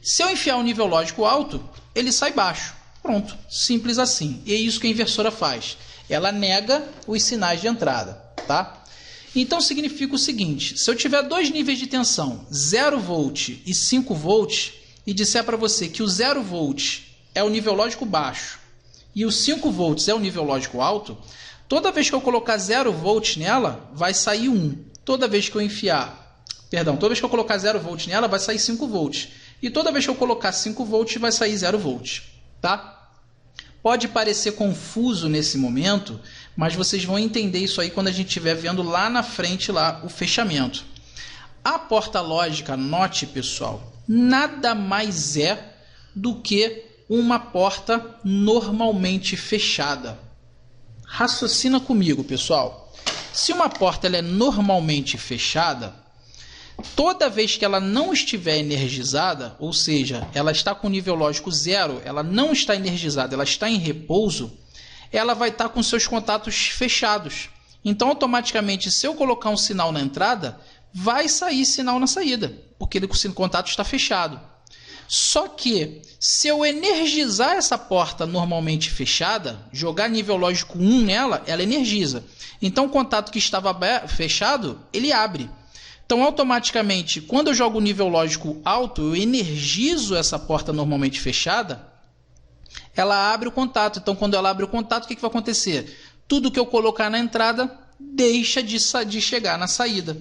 Se eu enfiar o nível lógico alto, ele sai baixo. Pronto, simples assim. E é isso que a inversora faz. Ela nega os sinais de entrada, tá? Então significa o seguinte: se eu tiver dois níveis de tensão, 0 volt e 5 volts, e disser para você que o 0 volt é o nível lógico baixo e o 5 volts é o nível lógico alto, toda vez que eu colocar 0 volts nela, vai sair 1. Toda vez que eu colocar 0 volts nela, vai sair 5 volts. E toda vez que eu colocar 5 volts, vai sair 0 volts, tá? Pode parecer confuso nesse momento, mas vocês vão entender isso aí quando a gente estiver vendo lá na frente lá o fechamento. A porta lógica NOT, pessoal, nada mais é do que uma porta normalmente fechada. Raciocina comigo, pessoal. Se uma porta ela é normalmente fechada, toda vez que ela não estiver energizada, ou seja, ela está com nível lógico 0, ela não está energizada, ela está em repouso, ela vai estar com seus contatos fechados. Então, automaticamente, se eu colocar um sinal na entrada, vai sair sinal na saída, porque o contato está fechado. Só que, se eu energizar essa porta normalmente fechada, jogar nível lógico 1 nela, ela energiza. Então, o contato que estava fechado, ele abre. Então, automaticamente, quando eu jogo o nível lógico alto, eu energizo essa porta normalmente fechada, ela abre o contato. Então, quando ela abre o contato, o que vai acontecer? Tudo que eu colocar na entrada deixa de chegar na saída.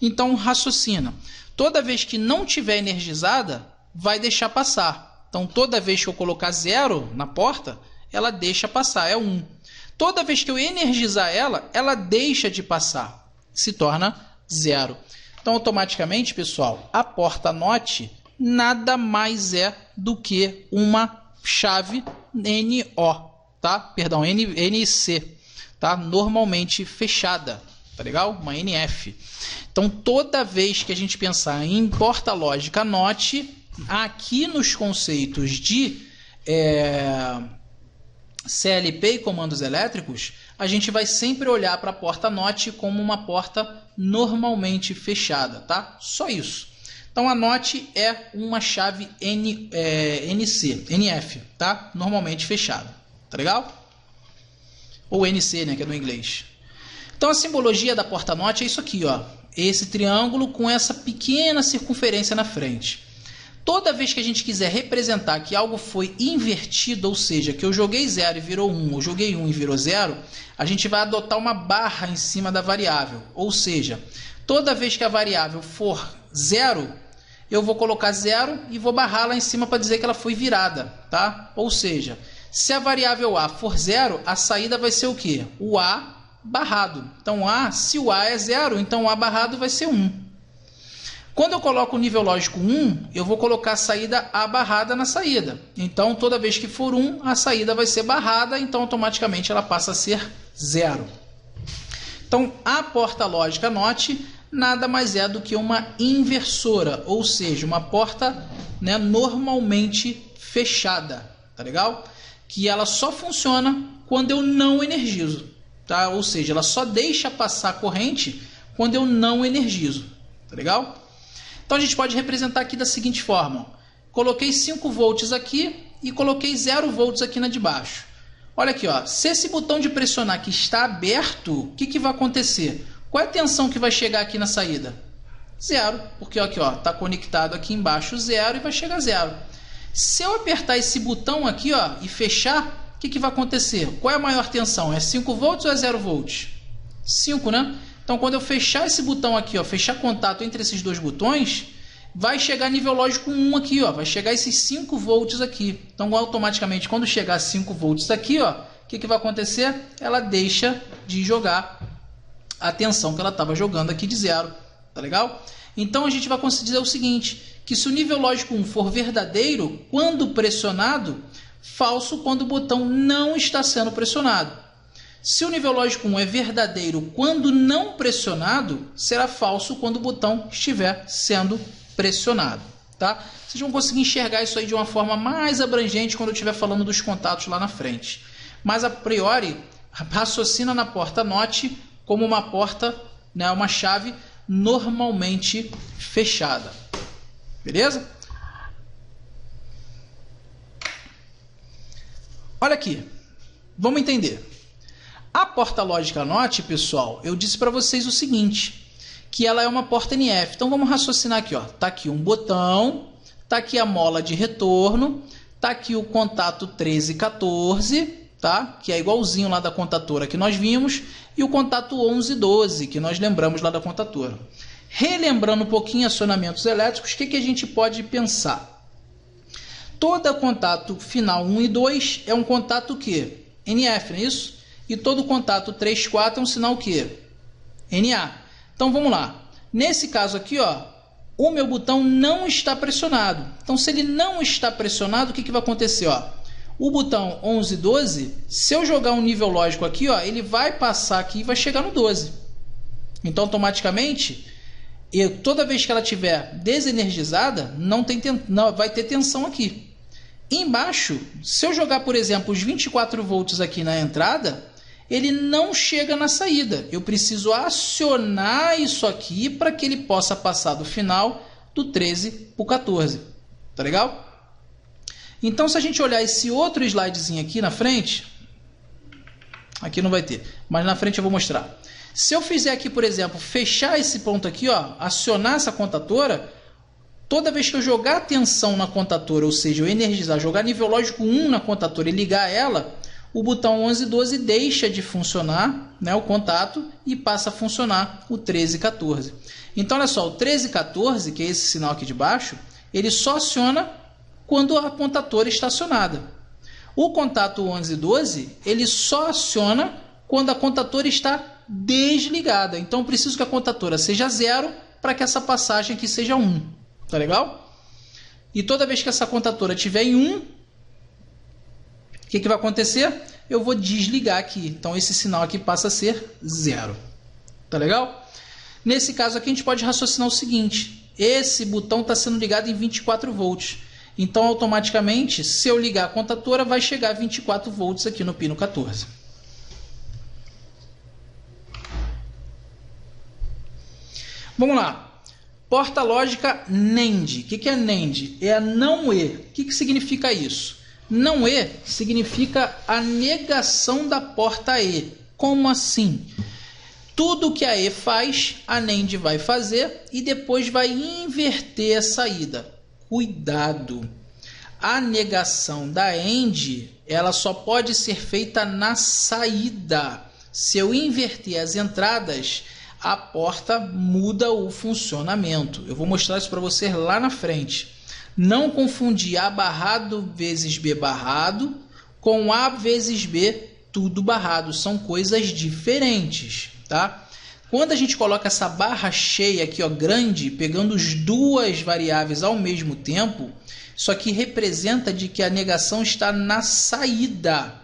Então, raciocina. Toda vez que não tiver energizada, vai deixar passar. Então, toda vez que eu colocar 0 na porta, ela deixa passar, é 1. Toda vez que eu energizar ela, ela deixa de passar, se torna 0. Então, automaticamente, pessoal, a porta NOT nada mais é do que uma chave NO, tá? Perdão, NC, tá? Normalmente fechada, tá legal? Uma NF. Então, toda vez que a gente pensar em porta lógica NOT, aqui nos conceitos de CLP e comandos elétricos, a gente vai sempre olhar para a porta NOT como uma porta normalmente fechada, tá? Só isso. Então, a NOT é uma chave NF, tá? Normalmente fechada, tá legal? Ou NC, né, que é do inglês. Então, a simbologia da porta NOT é isso aqui, ó. Esse triângulo com essa pequena circunferência na frente. Toda vez que a gente quiser representar que algo foi invertido, ou seja, que eu joguei 0 e virou 1, ou joguei 1 e virou 0, a gente vai adotar uma barra em cima da variável. Ou seja, toda vez que a variável for 0, eu vou colocar 0 e vou barrar lá em cima para dizer que ela foi virada, tá? Ou seja, se a variável A for 0, a saída vai ser o quê? O A barrado. Então, se o A é 0, então o A barrado vai ser 1. Quando eu coloco o nível lógico 1, eu vou colocar a saída A barrada na saída. Então, toda vez que for 1, a saída vai ser barrada, então automaticamente ela passa a ser 0. Então, a porta lógica NOT nada mais é do que uma inversora, ou seja, uma porta, né, normalmente fechada, tá legal? Que ela só funciona quando eu não energizo, tá? Ou seja, ela só deixa passar a corrente quando eu não energizo, tá legal? Então, a gente pode representar aqui da seguinte forma. Coloquei 5 volts aqui e coloquei 0 volts aqui na de baixo. Olha aqui, ó. Se esse botão de pressionar aqui está aberto, o que vai acontecer? Qual é a tensão que vai chegar aqui na saída? 0, porque aqui está conectado aqui embaixo 0 e vai chegar 0. Se eu apertar esse botão aqui, ó, e fechar, o que vai acontecer? Qual é a maior tensão? É 5 volts ou é 0 volts? 5, né? Então, quando eu fechar esse botão aqui, ó, fechar contato entre esses dois botões, vai chegar nível lógico 1 aqui, ó, vai chegar esses 5 volts aqui. Então, automaticamente, quando chegar 5 volts aqui, ó, o que vai acontecer? Ela deixa de jogar a tensão que ela estava jogando aqui de 0. Tá legal? Então, a gente vai conseguir dizer o seguinte, que se o nível lógico 1 for verdadeiro, quando pressionado, falso quando o botão não está sendo pressionado. Se o nível lógico 1 é verdadeiro quando não pressionado, será falso quando o botão estiver sendo pressionado, tá? Vocês vão conseguir enxergar isso aí de uma forma mais abrangente quando eu estiver falando dos contatos lá na frente. Mas, a priori, raciocina na porta NOT como uma porta, né, uma chave normalmente fechada. Beleza? Olha aqui. Vamos entender. A porta lógica NOT, pessoal, eu disse para vocês o seguinte, que ela é uma porta NF. Então, vamos raciocinar aqui, ó. Tá aqui um botão, Tá aqui a mola de retorno, tá aqui o contato 13 e 14, tá? Que é igualzinho lá da contatora que nós vimos, e o contato 11 e 12, que nós lembramos lá da contatora. Relembrando um pouquinho acionamentos elétricos, o que a gente pode pensar? Todo contato final 1 e 2 é um contato que? NF, não é isso? E todo contato 3 e 4 é um sinal que? NA. Então vamos lá. Nesse caso aqui, ó, o meu botão não está pressionado. Então se ele não está pressionado, o que vai acontecer? Ó? O botão 11 e 12, se eu jogar um nível lógico aqui, ó, ele vai passar aqui e vai chegar no 12. Então automaticamente, toda vez que ela estiver desenergizada, não vai ter tensão aqui. Embaixo, se eu jogar, por exemplo, os 24 volts aqui na entrada, ele não chega na saída. Eu preciso acionar isso aqui para que ele possa passar do final do 13 para o 14. Tá legal? Então, se a gente olhar esse outro slidezinho aqui na frente, aqui não vai ter, mas na frente eu vou mostrar. Se eu fizer aqui, por exemplo, fechar esse ponto aqui, ó, acionar essa contatora, toda vez que eu jogar a tensão na contatora, ou seja, eu energizar, jogar nível lógico 1 na contatora e ligar ela, o botão 11 e 12 deixa de funcionar, né, o contato, e passa a funcionar o 13 e 14. Então, olha só, o 13 e 14, que é esse sinal aqui de baixo, ele só aciona quando a contatora está acionada. O contato 11 e 12, ele só aciona quando a contatora está desligada. Então, eu preciso que a contatora seja 0 para que essa passagem aqui seja 1. Tá legal? E toda vez que essa contatora estiver em 1, o que vai acontecer? Eu vou desligar aqui. Então, esse sinal aqui passa a ser 0. Tá legal? Nesse caso aqui, a gente pode raciocinar o seguinte. Esse botão está sendo ligado em 24 volts. Então, automaticamente, se eu ligar a contatora, vai chegar a 24 volts aqui no pino 14. Vamos lá. Porta lógica NAND. O que é NAND? É a não E. O que significa isso? Não E significa a negação da porta E. Como assim? Tudo que a E faz, a NAND vai fazer e depois vai inverter a saída. Cuidado! A negação da AND, ela só pode ser feita na saída. Se eu inverter as entradas, a porta muda o funcionamento. Eu vou mostrar isso para vocês lá na frente. Não confundir A barrado vezes B barrado com A vezes B tudo barrado. São coisas diferentes, tá? Quando a gente coloca essa barra cheia aqui, ó, grande, pegando as duas variáveis ao mesmo tempo, isso aqui representa de que a negação está na saída.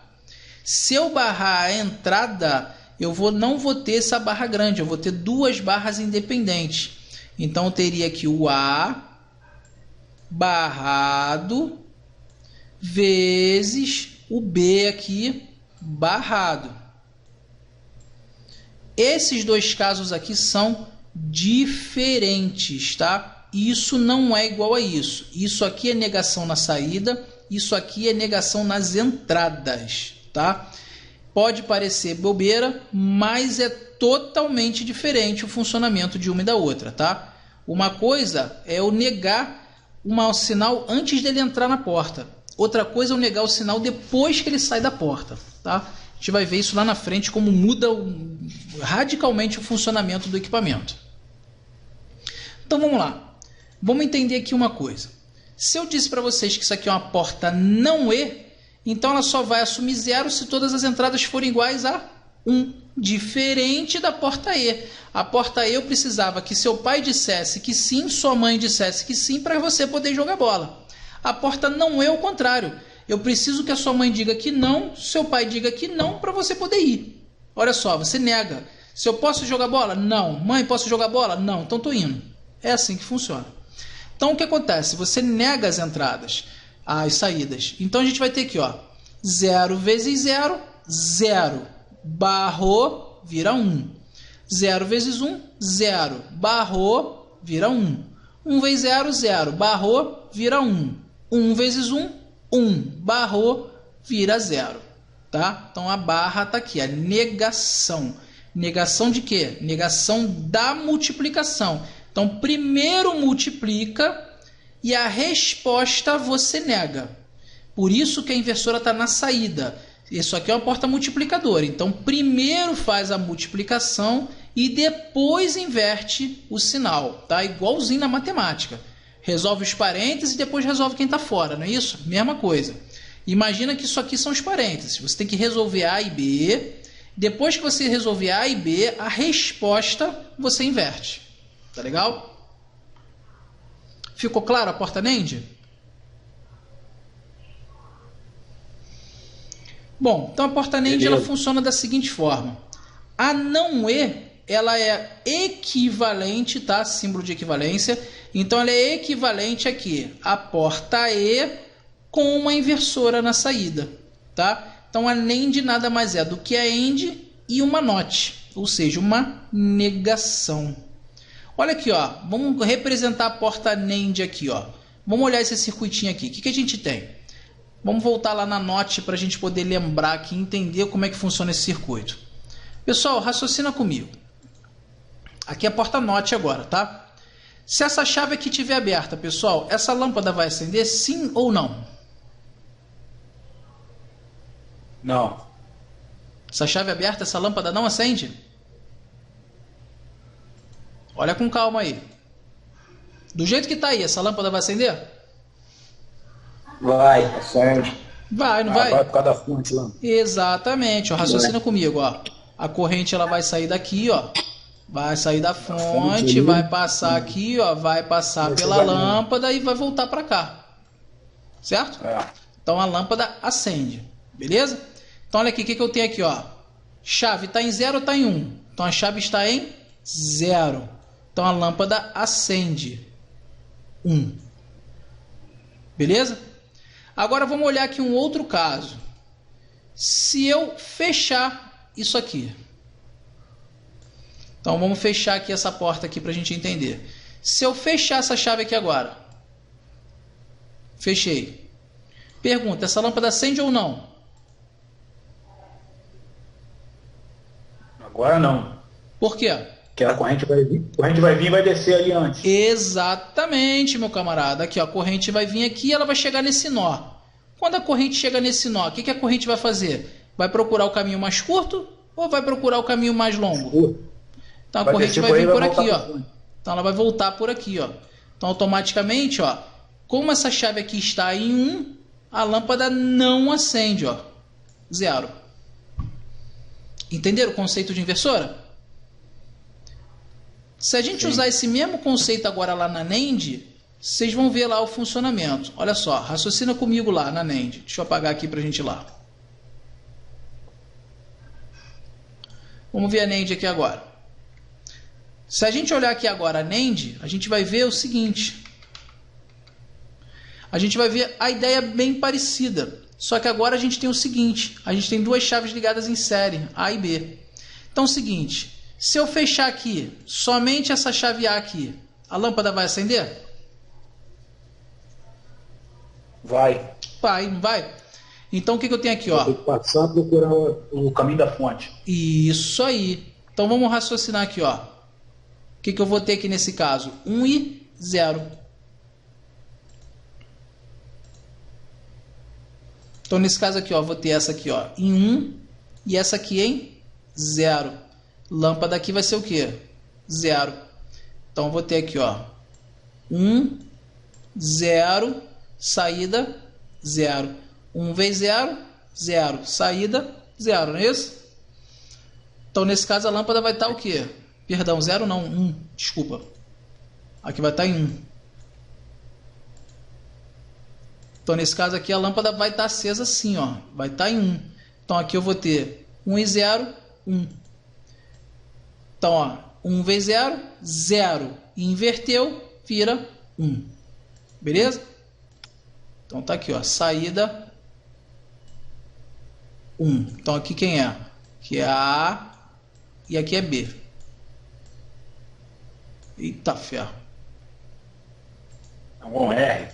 Se eu barrar a entrada, eu não vou ter essa barra grande, eu vou ter duas barras independentes. Então, eu teria aqui o A barrado vezes o B aqui barrado. Esses dois casos aqui são diferentes, tá? Isso não é igual a isso. Isso aqui é negação na saída, isso aqui é negação nas entradas, tá? Pode parecer bobeira, mas é totalmente diferente o funcionamento de uma e da outra, tá? Uma coisa é eu negar um sinal antes dele entrar na porta. Outra coisa é eu negar o sinal depois que ele sai da porta, tá? A gente vai ver isso lá na frente, como muda radicalmente o funcionamento do equipamento. Então vamos lá. Vamos entender aqui uma coisa. Se eu disse para vocês que isso aqui é uma porta não E, então ela só vai assumir 0 se todas as entradas forem iguais a 1. Diferente da porta E. A porta E eu precisava que seu pai dissesse que sim, sua mãe dissesse que sim, para você poder jogar bola. A porta não E é o contrário. Eu preciso que a sua mãe diga que não, seu pai diga que não, para você poder ir. Olha só, você nega. Se eu posso jogar bola? Não. Mãe, posso jogar bola? Não. Então estou indo. É assim que funciona. Então o que acontece? Você nega as entradas, as saídas. Então a gente vai ter aqui, ó, 0 vezes 0, 0. Barrou, vira 1. 0 vezes 1, 0. Barrou, vira 1. 1 vezes 0, 0. Barrou, vira 1. 1 vezes 1, 1. Barrou, vira 0. Tá? Então a barra está aqui, a negação. Negação de quê? Negação da multiplicação. Então primeiro multiplica e a resposta você nega. Por isso que a inversora está na saída. Isso aqui é uma porta multiplicadora. Então, primeiro faz a multiplicação e depois inverte o sinal. Tá? Igualzinho na matemática. Resolve os parênteses e depois resolve quem está fora, não é isso? Mesma coisa. Imagina que isso aqui são os parênteses. Você tem que resolver A e B. Depois que você resolver A e B, a resposta você inverte. Tá legal? Ficou claro a porta NAND? Bom, então a porta NAND ela funciona da seguinte forma. A não E, ela é equivalente, tá? Símbolo de equivalência. Então ela é equivalente aqui a porta E com uma inversora na saída, tá? Então a NAND nada mais é do que a AND e uma NOT, ou seja, uma negação. Olha aqui, ó, vamos representar a porta NAND aqui, ó. Vamos olhar esse circuitinho aqui. O que a gente tem? Vamos voltar lá na NOT para a gente poder lembrar aqui e entender como é que funciona esse circuito. Pessoal, raciocina comigo. Aqui é a porta NOT agora, tá? Se essa chave aqui estiver aberta, pessoal, essa lâmpada vai acender sim ou não? Não. Essa chave aberta, essa lâmpada não acende? Olha com calma aí. Do jeito que está aí, essa lâmpada vai acender? Vai, acende. Vai, não vai? Vai por causa da fonte lá. Exatamente, ó, raciocina comigo, ó. A corrente ela vai sair daqui, ó. Vai sair da fonte, vai passar aqui, ó, vai passar pela lâmpada e vai voltar para cá. Certo? É. Então a lâmpada acende, beleza? Então olha aqui, o que eu tenho aqui, ó? Chave está em 0 ou está em 1? Então a chave está em 0. Então a lâmpada acende 1. Beleza? Agora vamos olhar aqui um outro caso. Se eu fechar isso aqui. Então vamos fechar aqui essa porta aqui para a gente entender. Se eu fechar essa chave aqui agora. Fechei. Pergunta, essa lâmpada acende ou não? Agora não. Por quê? Porque a corrente vai vir e vai descer ali antes. Exatamente, meu camarada. Aqui, ó, a corrente vai vir aqui e ela vai chegar nesse nó. Quando a corrente chega nesse nó, o que a corrente vai fazer? Vai procurar o caminho mais curto ou vai procurar o caminho mais longo? Então a corrente vai vir por aqui, ó. Então ela vai voltar por aqui, ó. Então automaticamente, ó, como essa chave aqui está em 1, a lâmpada não acende, ó. 0. Entenderam o conceito de inversora? Se a gente usar esse mesmo conceito agora lá na NAND, vocês vão ver lá o funcionamento. Olha só, raciocina comigo lá na NAND. Deixa eu apagar aqui para a gente ir lá. Vamos ver a NAND aqui agora. Se a gente olhar aqui agora a NAND, a gente vai ver o seguinte. A gente vai ver a ideia bem parecida. Só que agora a gente tem o seguinte. A gente tem duas chaves ligadas em série, A e B. Então é o seguinte. Se eu fechar aqui, somente essa chave A aqui, a lâmpada vai acender? Vai. Vai, não vai? Então o que eu tenho aqui, ó? Tem que passar a procurar o caminho da fonte. Isso aí. Então vamos raciocinar aqui, ó. O que eu vou ter aqui nesse caso? 1 e 0. Então nesse caso aqui, ó, vou ter essa aqui, ó, em 1 e essa aqui em 0. Lâmpada aqui vai ser o quê? 0. Então eu vou ter aqui, ó, 1, 0, saída 0. 1 vezes 0, 0. Saída 0, não é isso? Então nesse caso a lâmpada vai estar o quê? Perdão, 0 não, 1, desculpa. Aqui vai estar em 1. Então nesse caso aqui a lâmpada vai estar acesa assim, ó, vai estar em 1. Então aqui eu vou ter 1 e 0, 1. Então, ó, 1 vezes 0, 0. Inverteu, vira 1. Beleza? Então tá aqui, ó, saída 1. Então aqui quem é? Aqui é A e aqui é B. Eita ferro. É um R.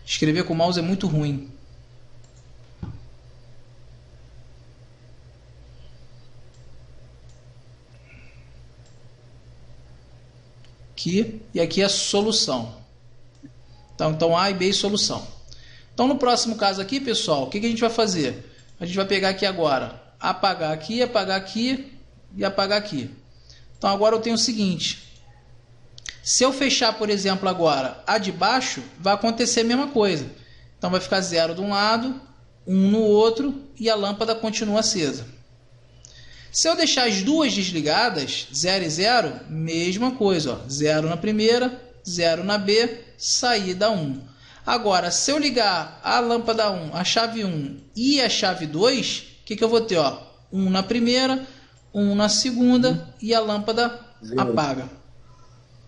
Escrever com o mouse é muito ruim. aqui, e aqui é solução. Então A e B e solução. Então no próximo caso aqui, pessoal, o que a gente vai fazer? A gente vai pegar aqui agora, apagar aqui e apagar aqui. Então agora eu tenho o seguinte, se eu fechar, por exemplo, agora a de baixo, vai acontecer a mesma coisa. Então vai ficar 0 de um lado, 1 no outro e a lâmpada continua acesa. Se eu deixar as duas desligadas, 0 e 0, mesma coisa, 0 na primeira, 0 na B, saída 1. Agora, se eu ligar a lâmpada 1, a chave 1 e a chave 2, o que eu vou ter? 1 na primeira, 1 na segunda e a lâmpada apaga.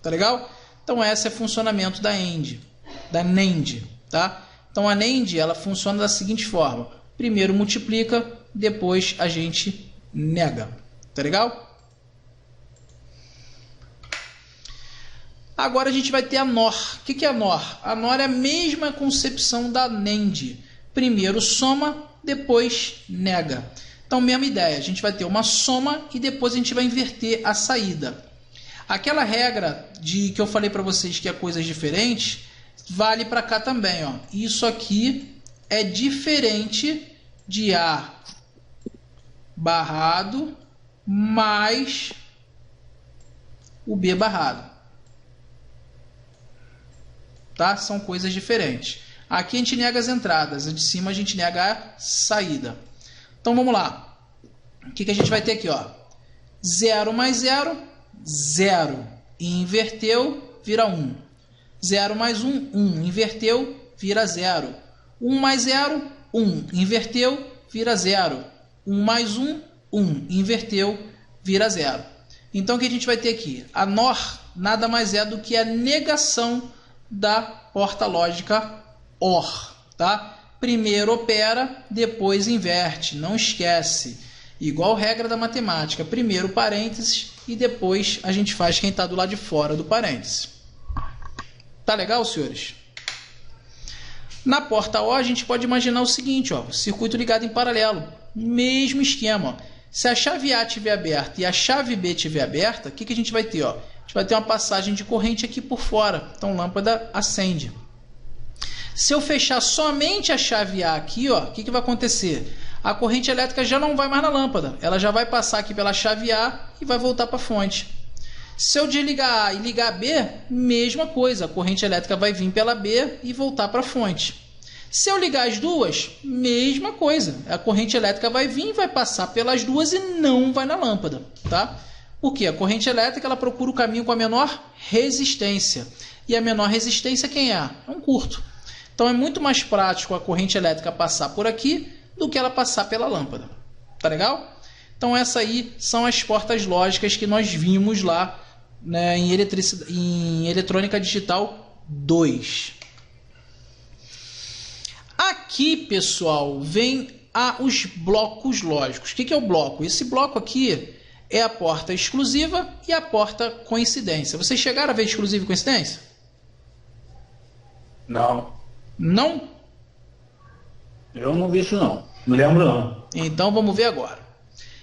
Tá legal? Então esse é o funcionamento da NAND, tá? Então a NAND, ela funciona da seguinte forma: primeiro multiplica, depois a gente nega. Tá legal? Agora a gente vai ter a NOR. O que é a NOR? A NOR é a mesma concepção da NAND. Primeiro soma, depois nega. Então, mesma ideia. A gente vai ter uma soma e depois a gente vai inverter a saída. Aquela regra que eu falei para vocês que é coisas diferentes, vale para cá também. Ó. Isso aqui é diferente de A barrado mais o B barrado. Tá? São coisas diferentes. Aqui a gente nega as entradas, a de cima a gente nega a saída. Então vamos lá. O que a gente vai ter aqui? 0 mais 0, 0. E inverteu, vira 1. 0 mais 1, 1. Inverteu, vira 0. 1 mais 0, 1. Inverteu, vira 0. 1 mais 1, 1. Inverteu, vira 0. Então o que a gente vai ter aqui? A NOR nada mais é do que a negação da porta lógica OR, tá? Primeiro opera, depois inverte, não esquece. Igual regra da matemática, primeiro parênteses e depois a gente faz quem está do lado de fora do parênteses. Tá legal, senhores? Na porta OR a gente pode imaginar o seguinte, ó, circuito ligado em paralelo, mesmo esquema. Ó. Se a chave A estiver aberta e a chave B estiver aberta, o que a gente vai ter? Ó? A gente vai ter uma passagem de corrente aqui por fora, então a lâmpada acende. Se eu fechar somente a chave A aqui, ó, o que vai acontecer? A corrente elétrica já não vai mais na lâmpada, ela já vai passar aqui pela chave A e vai voltar para a fonte. Se eu desligar A e ligar B, mesma coisa, a corrente elétrica vai vir pela B e voltar para a fonte. Se eu ligar as duas, mesma coisa, a corrente elétrica vai vir, vai passar pelas duas e não vai na lâmpada, tá? Porque a corrente elétrica ela procura o caminho com a menor resistência. E a menor resistência quem é? É um curto. Então é muito mais prático a corrente elétrica passar por aqui do que ela passar pela lâmpada. Tá legal? Então essas aí são as portas lógicas que nós vimos lá, né, em Eletrônica Digital 2. Aqui, pessoal, vem os blocos lógicos. O que é o bloco? Esse bloco aqui é a porta exclusiva e a porta coincidência. Vocês chegaram a ver exclusiva e coincidência? Não. Não? Eu não vi isso não. Não lembro não. Então vamos ver agora.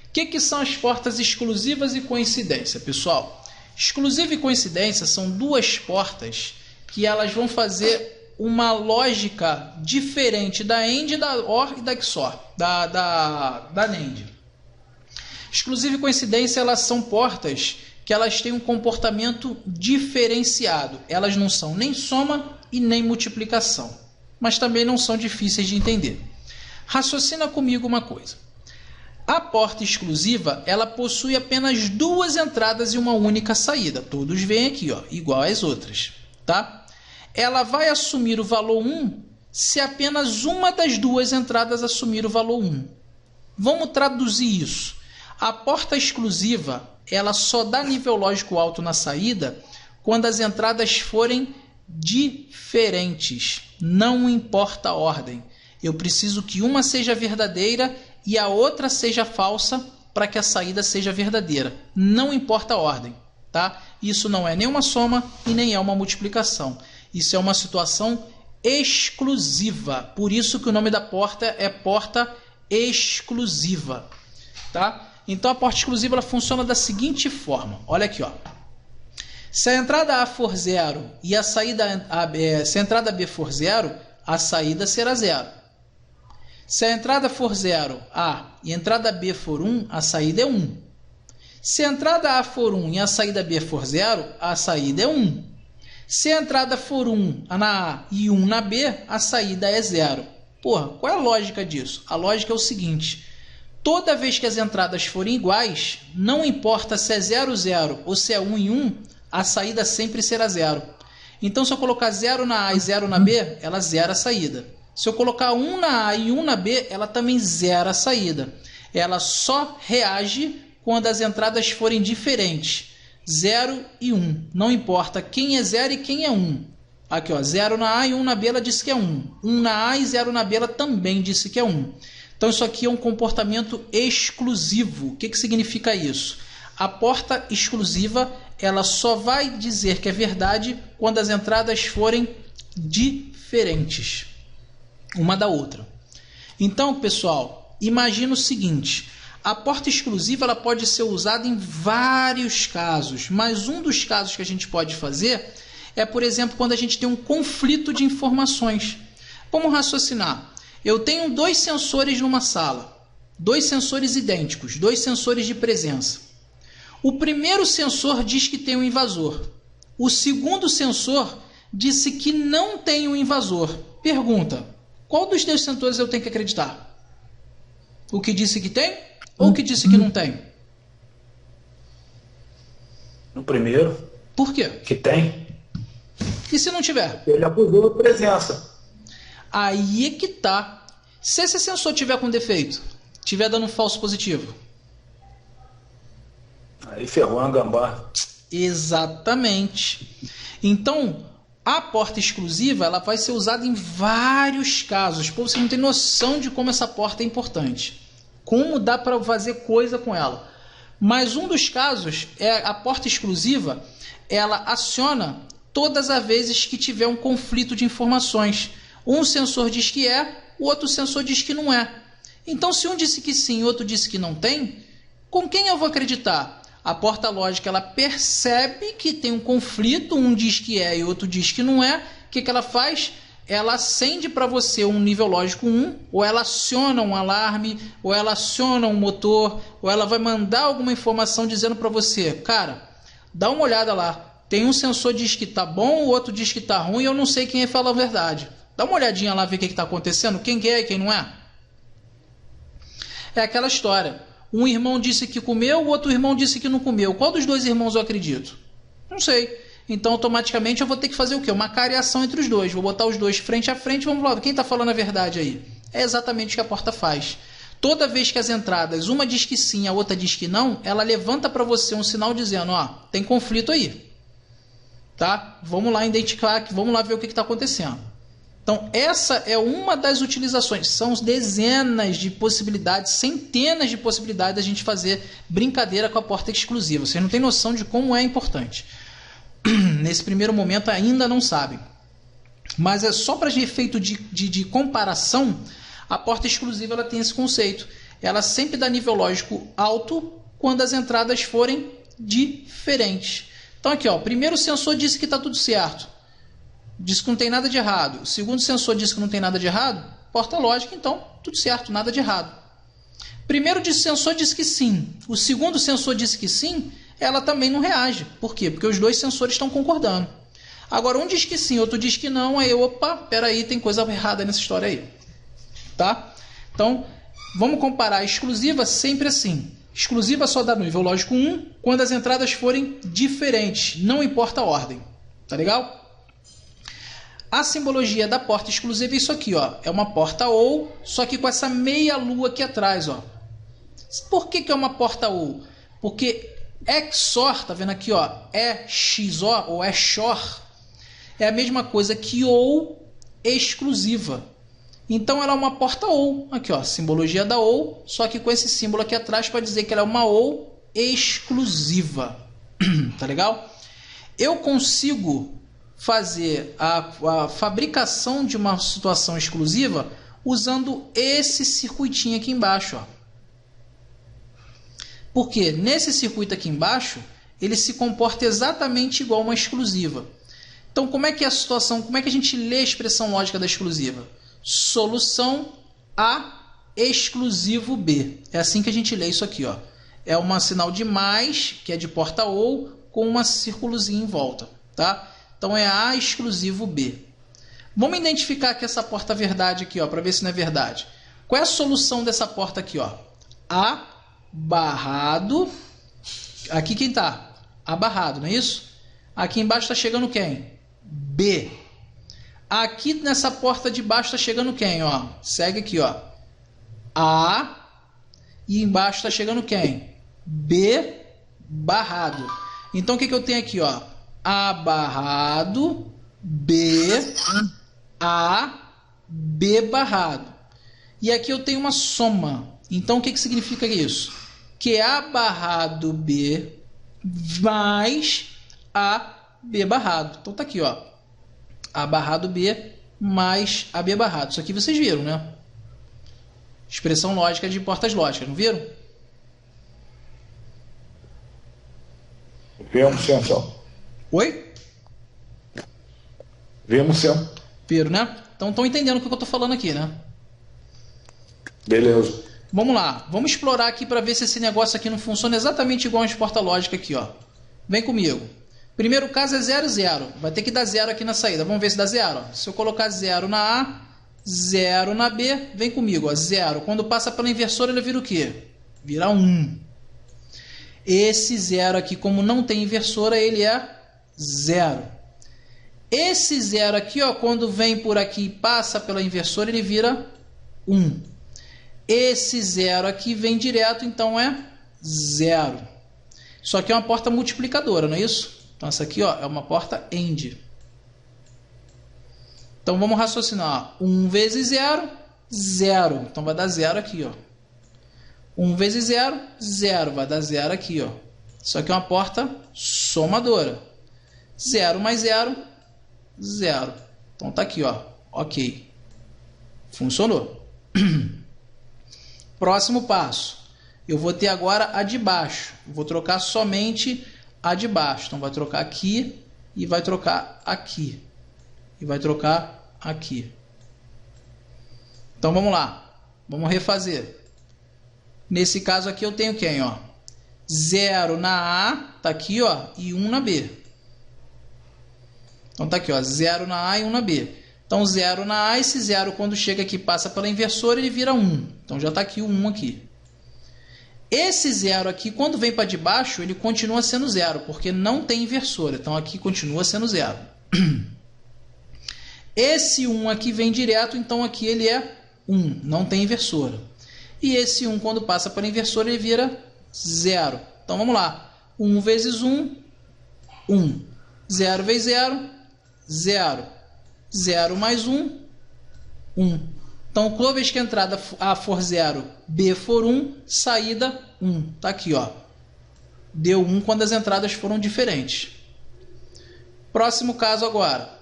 O que são as portas exclusivas e coincidência, pessoal? Exclusiva e coincidência são duas portas que elas vão fazer uma lógica diferente da AND, da OR e da XOR, da NAND. Exclusiva e coincidência, elas são portas que elas têm um comportamento diferenciado. Elas não são nem soma e nem multiplicação, mas também não são difíceis de entender. Raciocina comigo uma coisa. A porta exclusiva, ela possui apenas duas entradas e uma única saída. Todos veem aqui, ó, igual às outras, tá? Ela vai assumir o valor 1 se apenas uma das duas entradas assumir o valor 1. Vamos traduzir isso. A porta exclusiva, ela só dá nível lógico alto na saída quando as entradas forem diferentes. Não importa a ordem. Eu preciso que uma seja verdadeira e a outra seja falsa para que a saída seja verdadeira. Não importa a ordem, tá? Isso não é nem uma soma e nem é uma multiplicação. Isso é uma situação exclusiva. Por isso que o nome da porta é porta exclusiva, tá? Então a porta exclusiva ela funciona da seguinte forma. Olha aqui, ó. Se a entrada A for 0 e a saída se a entrada B for 0, a saída será 0. Se a entrada for 0, A, e a entrada B for 1, a saída é 1. Se a entrada A for 1 e a saída B for 0, a saída é 1. Se a entrada for 1 na A e 1 na B, a saída é 0. Porra, qual é a lógica disso? A lógica é o seguinte: toda vez que as entradas forem iguais, não importa se é 0, 0 ou se é 1 e 1, a saída sempre será 0. Então, se eu colocar 0 na A e 0 na B, ela zera a saída. Se eu colocar 1 na A e 1 na B, ela também zera a saída. Ela só reage quando as entradas forem diferentes. 0 e 1. Não importa quem é 0 e quem é 1. Aqui, ó, 0 na A e 1 na B, ela disse que é 1. 1 na A e 0 na B, ela também disse que é 1. Então, isso aqui é um comportamento exclusivo. O que significa isso? A porta exclusiva, ela só vai dizer que é verdade quando as entradas forem diferentes uma da outra. Então, pessoal, imagina o seguinte: a porta exclusiva ela pode ser usada em vários casos, mas um dos casos que a gente pode fazer é, por exemplo, quando a gente tem um conflito de informações. Vamos raciocinar. Eu tenho dois sensores numa sala, dois sensores idênticos, dois sensores de presença. O primeiro sensor diz que tem um invasor. O segundo sensor disse que não tem um invasor. Pergunta: qual dos dois sensores eu tenho que acreditar? O que disse que tem ou o que disse que não tem? No primeiro. Por quê? Que tem. E se não tiver? Ele acusou a presença. Aí é que tá. Se esse sensor tiver com defeito, tiver dando um falso positivo, Aí ferrou a gambá. exatamente. Então, a porta exclusiva ela vai ser usada em vários casos. Pô, você não tem noção de como essa porta é importante. Como dá para fazer coisa com ela. Mas um dos casos é a porta exclusiva, ela aciona todas as vezes que tiver um conflito de informações. Um sensor diz que é, o outro sensor diz que não é. Então, se um disse que sim e o outro disse que não tem, com quem eu vou acreditar? A porta lógica ela percebe que tem um conflito, um diz que é e o outro diz que não é. O que ela faz? Ela acende para você um nível lógico 1, ou ela aciona um alarme, ou ela aciona um motor, ou ela vai mandar alguma informação dizendo para você: cara, dá uma olhada lá, tem um sensor que diz que está bom, o outro diz que está ruim, eu não sei quem fala a verdade. Dá uma olhadinha lá, ver o que está acontecendo, quem é e quem não é. É aquela história. Um irmão disse que comeu, o outro irmão disse que não comeu. Qual dos dois irmãos eu acredito? Não sei. Então, automaticamente, eu vou ter que fazer o quê? Uma cariação entre os dois. Vou botar os dois frente a frente. Vamos lá, quem está falando a verdade aí? É exatamente o que a porta faz. Toda vez que as entradas, uma diz que sim, a outra diz que não, ela levanta para você um sinal dizendo: ó, tem conflito aí. Tá? Vamos lá identificar, vamos lá ver o que está acontecendo. Então, essa é uma das utilizações. São dezenas de possibilidades, centenas de possibilidades da gente fazer brincadeira com a porta exclusiva. Vocês não têm noção de como é importante. Nesse primeiro momento ainda não sabem. Mas é só para efeito de comparação, a porta exclusiva ela tem esse conceito. Ela sempre dá nível lógico alto quando as entradas forem diferentes. Então aqui, ó, o primeiro sensor disse que está tudo certo. Diz que não tem nada de errado. O segundo sensor diz que não tem nada de errado. Porta lógica, então, tudo certo, nada de errado. Primeiro sensor diz que sim. O segundo sensor disse que sim, ela também não reage. Por quê? Porque os dois sensores estão concordando. Agora, um diz que sim, outro diz que não. Aí, opa, peraí, tem coisa errada nessa história aí. Tá? Então, vamos comparar a exclusiva sempre assim. Exclusiva só dá nível lógico 1 quando as entradas forem diferentes. Não importa a ordem. Tá legal? A simbologia da porta exclusiva é isso aqui, ó. É uma porta OU, só que com essa meia lua aqui atrás, ó. Por que é uma porta OU? Porque XOR, tá vendo aqui, ó? XOR ou XOR é a mesma coisa que OU exclusiva. Então ela é uma porta OU, aqui, ó, simbologia da OU, só que com esse símbolo aqui atrás para dizer que ela é uma OU exclusiva. Tá legal? Eu consigo fazer a fabricação de uma situação exclusiva usando esse circuitinho aqui embaixo, ó. Porque nesse circuito aqui embaixo ele se comporta exatamente igual a uma exclusiva. Então, como é que é a situação? Como é que a gente lê a expressão lógica da exclusiva? Solução A exclusivo B. É assim que a gente lê isso aqui, ó. É um sinal de mais, que é de porta ou, com uma círculozinha em volta, tá? Então, é A exclusivo B. Vamos identificar aqui essa porta verdade aqui, ó, para ver se não é verdade. Qual é a solução dessa porta aqui, ó? A barrado. Aqui quem tá? A barrado, não é isso? Aqui embaixo está chegando quem? B. Aqui nessa porta de baixo está chegando quem, ó? Segue aqui, ó. A. E embaixo está chegando quem? B barrado. Então o que eu tenho aqui, ó? A barrado, B, A, B barrado. E aqui eu tenho uma soma. Então o que significa isso? Que A barrado B mais A B barrado. Então tá aqui, ó. A barrado B mais A B barrado. Isso aqui vocês viram, né? Expressão lógica de portas lógicas, não viram? Vemos sim, Anselmo. Oi? Vemos sim. Viram, né? Então estão entendendo o que eu estou falando aqui, né? Beleza. Vamos lá. Vamos explorar aqui para ver se esse negócio aqui não funciona exatamente igual a porta lógica aqui, ó. Vem comigo. Primeiro caso é 0, 0. Vai ter que dar 0 aqui na saída. Vamos ver se dá 0. Se eu colocar 0 na A, 0 na B, vem comigo, ó. 0. Quando passa pela inversora, ele vira o quê? Vira 1. Esse 0 aqui, como não tem inversora, ele é 0. Esse 0 aqui, ó, quando vem por aqui e passa pela inversora, ele vira 1. Esse 0 aqui vem direto, então é 0. Isso aqui é uma porta multiplicadora, não é isso? Então essa aqui, ó, é uma porta AND. Então vamos raciocinar. 1 vezes 0, 0. Então vai dar 0 aqui, ó. 1 vezes 0, 0. Vai dar 0 aqui, ó. Isso aqui é uma porta somadora. 0 mais 0, 0. Então tá aqui, ó. Ok. Funcionou. Próximo passo. Eu vou ter agora a de baixo. Vou trocar somente a de baixo. Então vai trocar aqui e vai trocar aqui. E vai trocar aqui. Então vamos lá. Vamos refazer. Nesse caso aqui eu tenho quem, ó? 0 na A, tá aqui, ó, e 1 na B. Então tá aqui, ó, 0 na A e 1 na B. Então 0 na A, esse 0 quando chega aqui passa pela inversora, ele vira 1. Então já tá aqui o 1 aqui. Esse 0 aqui, quando vem para de baixo, ele continua sendo 0, porque não tem inversora. Então aqui continua sendo 0. Esse 1 aqui vem direto, então aqui ele é 1, não tem inversora. E esse 1, quando passa pela inversora, ele vira 0. Então vamos lá. 1 vezes 1, 1. 0 vezes 0, 0. 0 mais 1, 1. Então, toda vez que a entrada A for 0, B for 1, saída 1. Está aqui, ó. Deu 1 quando as entradas foram diferentes. Próximo caso agora.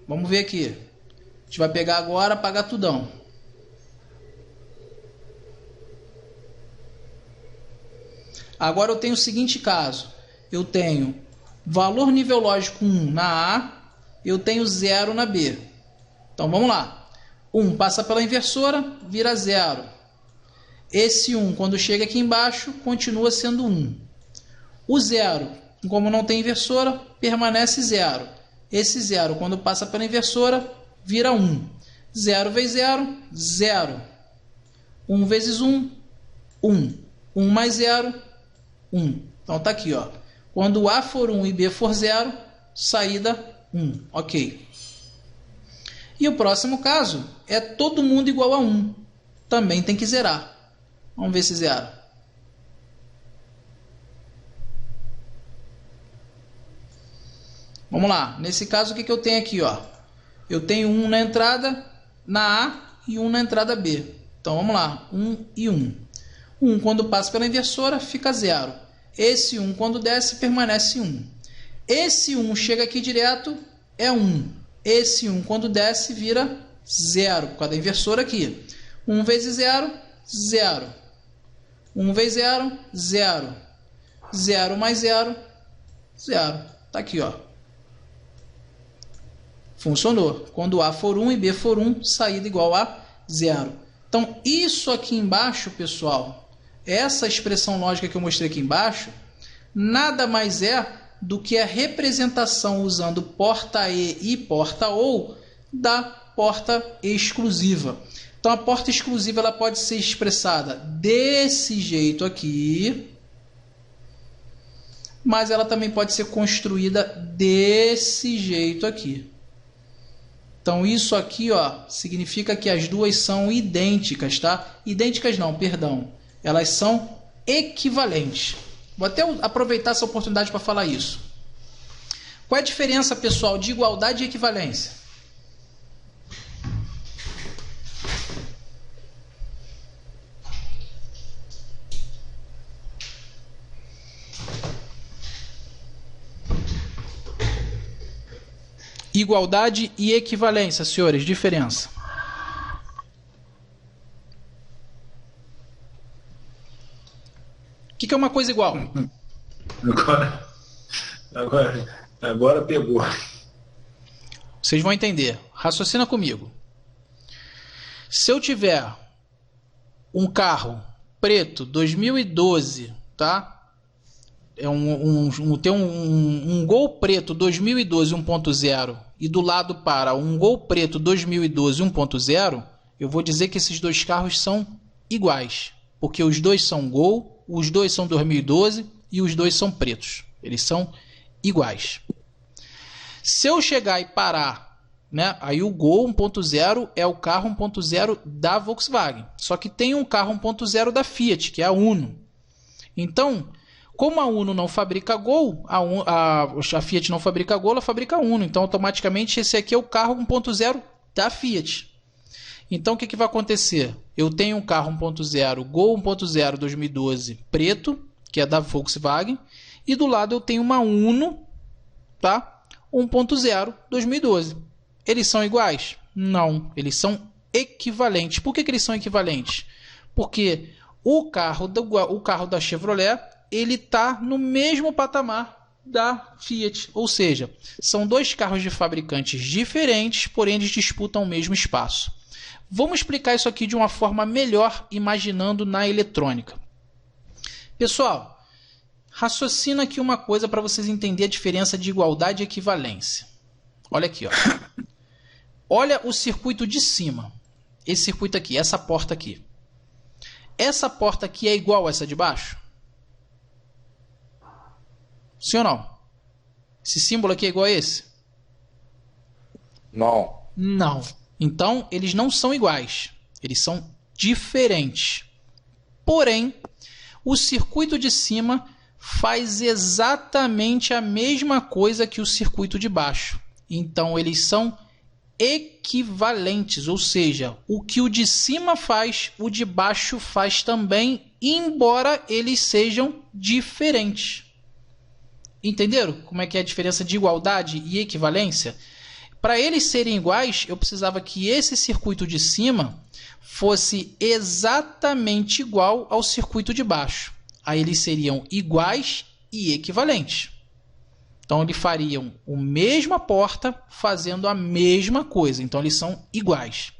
Vamos ver aqui. A gente vai pegar agora, apagar tudão. Agora eu tenho o seguinte caso. Eu tenho valor nível lógico 1 na A, eu tenho 0 na B. Então vamos lá. 1 passa pela inversora, vira 0. Esse 1, quando chega aqui embaixo, continua sendo 1. O 0, como não tem inversora, permanece 0. Esse 0, quando passa pela inversora, vira 1. 0 vezes 0, 0. 1 vezes 1, 1. 1 mais 0, 1. Então tá aqui, ó. Quando A for 1 e B for 0, saída 1. Ok. E o próximo caso é todo mundo igual a 1. Também tem que zerar. Vamos ver se zera. Vamos lá. Nesse caso, o que eu tenho aqui, ó? Eu tenho 1 na entrada na A e 1 na entrada B. Então vamos lá. 1 e 1. 1 quando passa pela inversora fica 0. Esse 1 quando desce permanece 1. Esse 1 chega aqui direto, é 1. Esse 1 quando desce vira 0, por causa da inversora aqui. 1 vezes 0, 0. 1 vezes 0, 0. 0 mais 0, 0. Tá aqui, ó. Funcionou. Quando A for 1 e B for 1, saída igual a 0. Então, isso aqui embaixo, pessoal, essa expressão lógica que eu mostrei aqui embaixo, nada mais é do que a representação usando porta E e porta OU da porta exclusiva. Então, a porta exclusiva ela pode ser expressada desse jeito aqui, mas ela também pode ser construída desse jeito aqui. Então, isso aqui, ó, significa que as duas são idênticas, tá? Idênticas não, perdão. Elas são equivalentes. Vou até aproveitar essa oportunidade para falar isso. Qual é a diferença, pessoal, de igualdade e equivalência? Igualdade e equivalência, senhores, diferença. O que é uma coisa igual? Agora pegou. Vocês vão entender. Raciocina comigo. Se eu tiver um carro preto 2012, tá? Tem um Gol preto 2012 1.0 e do lado para um Gol preto 2012 1.0, eu vou dizer que esses dois carros são iguais, porque os dois são Gol, os dois são 2012 e os dois são pretos. Eles são iguais. Se eu chegar e parar, né, aí o Gol 1.0 é o carro 1.0 da Volkswagen, só que tem um carro 1.0 da Fiat, que é a Uno. Então, como a Uno não fabrica Gol, a Fiat não fabrica Gol, ela fabrica Uno. Então, automaticamente, esse aqui é o carro 1.0 da Fiat. Então, o que vai acontecer? Eu tenho um carro 1.0, Gol 1.0 2012 preto, que é da Volkswagen, e do lado eu tenho uma Uno, tá? 1.0 2012. Eles são iguais? Não, eles são equivalentes. Por que eles são equivalentes? Porque o carro da Chevrolet ele está no mesmo patamar da Fiat. Ou seja, são dois carros de fabricantes diferentes, porém eles disputam o mesmo espaço. Vamos explicar isso aqui de uma forma melhor, imaginando na eletrônica. Pessoal, raciocina aqui uma coisa para vocês entenderem a diferença de igualdade e equivalência. Olha aqui, ó. Olha o circuito de cima. Esse circuito aqui, essa porta aqui. Essa porta aqui é igual a essa de baixo? Sim ou não? Esse símbolo aqui é igual a esse? Não. Não. Então, eles não são iguais. Eles são diferentes. Porém, o circuito de cima faz exatamente a mesma coisa que o circuito de baixo. Então, eles são equivalentes. Ou seja, o que o de cima faz, o de baixo faz também, embora eles sejam diferentes. Entenderam como é que é a diferença de igualdade e equivalência? Para eles serem iguais, eu precisava que esse circuito de cima fosse exatamente igual ao circuito de baixo. Aí eles seriam iguais e equivalentes. Então, eles fariam a mesma porta fazendo a mesma coisa. Então, eles são iguais.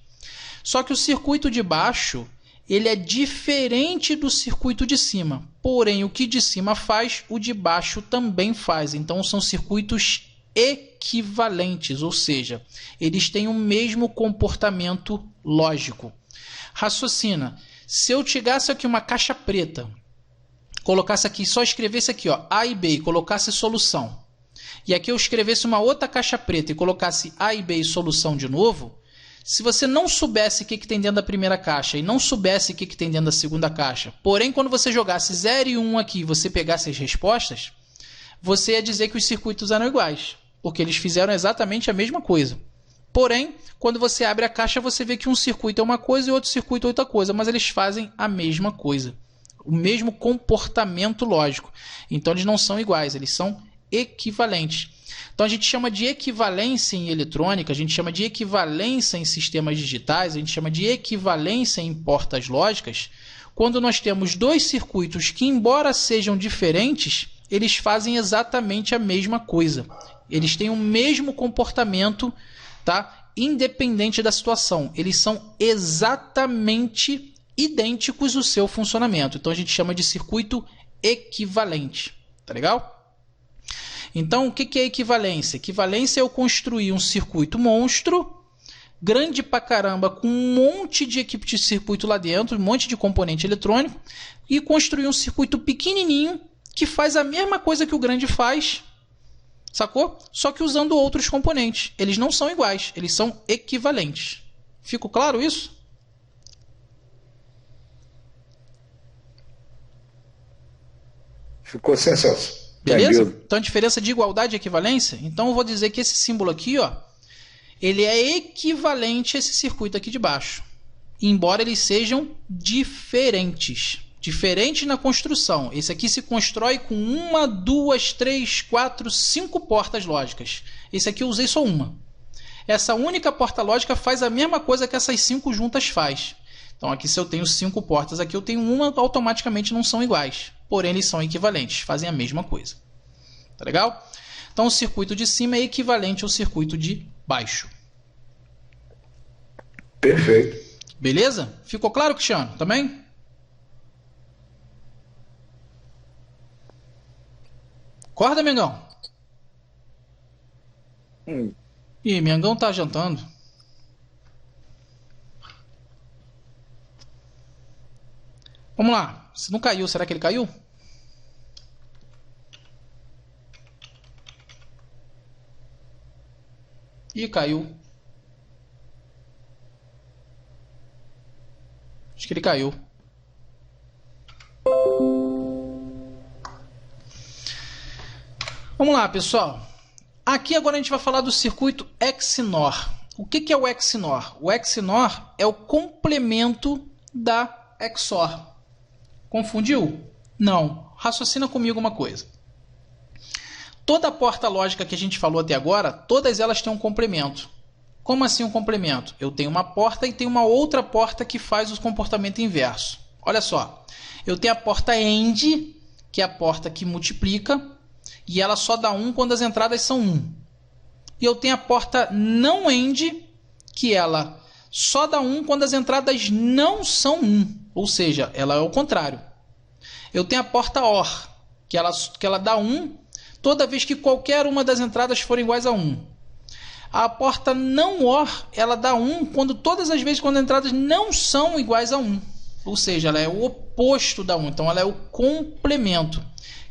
Só que o circuito de baixo ele é diferente do circuito de cima. Porém, o que de cima faz, o de baixo também faz. Então, são circuitos equivalentes, ou seja, eles têm o mesmo comportamento lógico. Raciocina. Se eu tirasse aqui uma caixa preta, colocasse aqui, só escrevesse aqui, ó, A e B e colocasse solução, e aqui eu escrevesse uma outra caixa preta e colocasse A e B e solução de novo, se você não soubesse o que tem dentro da primeira caixa e não soubesse o que tem dentro da segunda caixa, porém quando você jogasse 0 e 1 aqui e você pegasse as respostas, você ia dizer que os circuitos eram iguais, porque eles fizeram exatamente a mesma coisa. Porém, quando você abre a caixa, você vê que um circuito é uma coisa e outro circuito é outra coisa, mas eles fazem a mesma coisa, o mesmo comportamento lógico. Então eles não são iguais, eles são equivalentes. Então a gente chama de equivalência em eletrônica, a gente chama de equivalência em sistemas digitais, a gente chama de equivalência em portas lógicas, quando nós temos dois circuitos que, embora sejam diferentes, eles fazem exatamente a mesma coisa. Eles têm o mesmo comportamento, tá? Independente da situação. Eles são exatamente idênticos o seu funcionamento. Então a gente chama de circuito equivalente. Tá legal? Então o que é equivalência? Equivalência é eu construir um circuito monstro, grande pra caramba, com um monte de equipe de circuito lá dentro, um monte de componente eletrônico, e construir um circuito pequenininho que faz a mesma coisa que o grande faz, sacou? Só que usando outros componentes. Eles não são iguais, eles são equivalentes. Ficou claro isso? Ficou sem Celso. Beleza? Entendido. Então a diferença de igualdade e equivalência, então eu vou dizer que esse símbolo aqui, ó, ele é equivalente a esse circuito aqui de baixo, embora eles sejam diferentes. Diferentes na construção. Esse aqui se constrói com 1, 2, 3, 4, 5 portas lógicas. Esse aqui eu usei só uma. Essa única porta lógica faz a mesma coisa que essas 5 juntas faz. Então aqui se eu tenho 5 portas, aqui eu tenho uma, automaticamente não são iguais. Porém eles são equivalentes, fazem a mesma coisa. Tá legal? Então o circuito de cima é equivalente ao circuito de baixo. Perfeito. Beleza? Ficou claro, Cristiano? Também? Acorda, Mengão. Ih, Mengão tá jantando. Vamos lá. Se não caiu, será que ele caiu? Ih, caiu. Acho que ele caiu. Vamos lá, pessoal. Aqui agora a gente vai falar do circuito XNOR. O que é o XNOR? O XNOR é o complemento da XOR. Confundiu? Não. Raciocina comigo uma coisa. Toda porta lógica que a gente falou até agora, todas elas têm um complemento. Como assim um complemento? Eu tenho uma porta e tenho uma outra porta que faz o comportamento inverso. Olha só. Eu tenho a porta AND, que é a porta que multiplica, e ela só dá 1 quando as entradas são 1. E eu tenho a porta não AND, que ela só dá 1 quando as entradas não são 1. Ou seja, ela é o contrário. Eu tenho a porta OR, que ela dá 1 toda vez que qualquer uma das entradas for iguais a 1. A porta não OR, ela dá 1 quando todas as vezes quando as entradas não são iguais a 1. Ou seja, ela é o oposto da 1. Então ela é o complemento.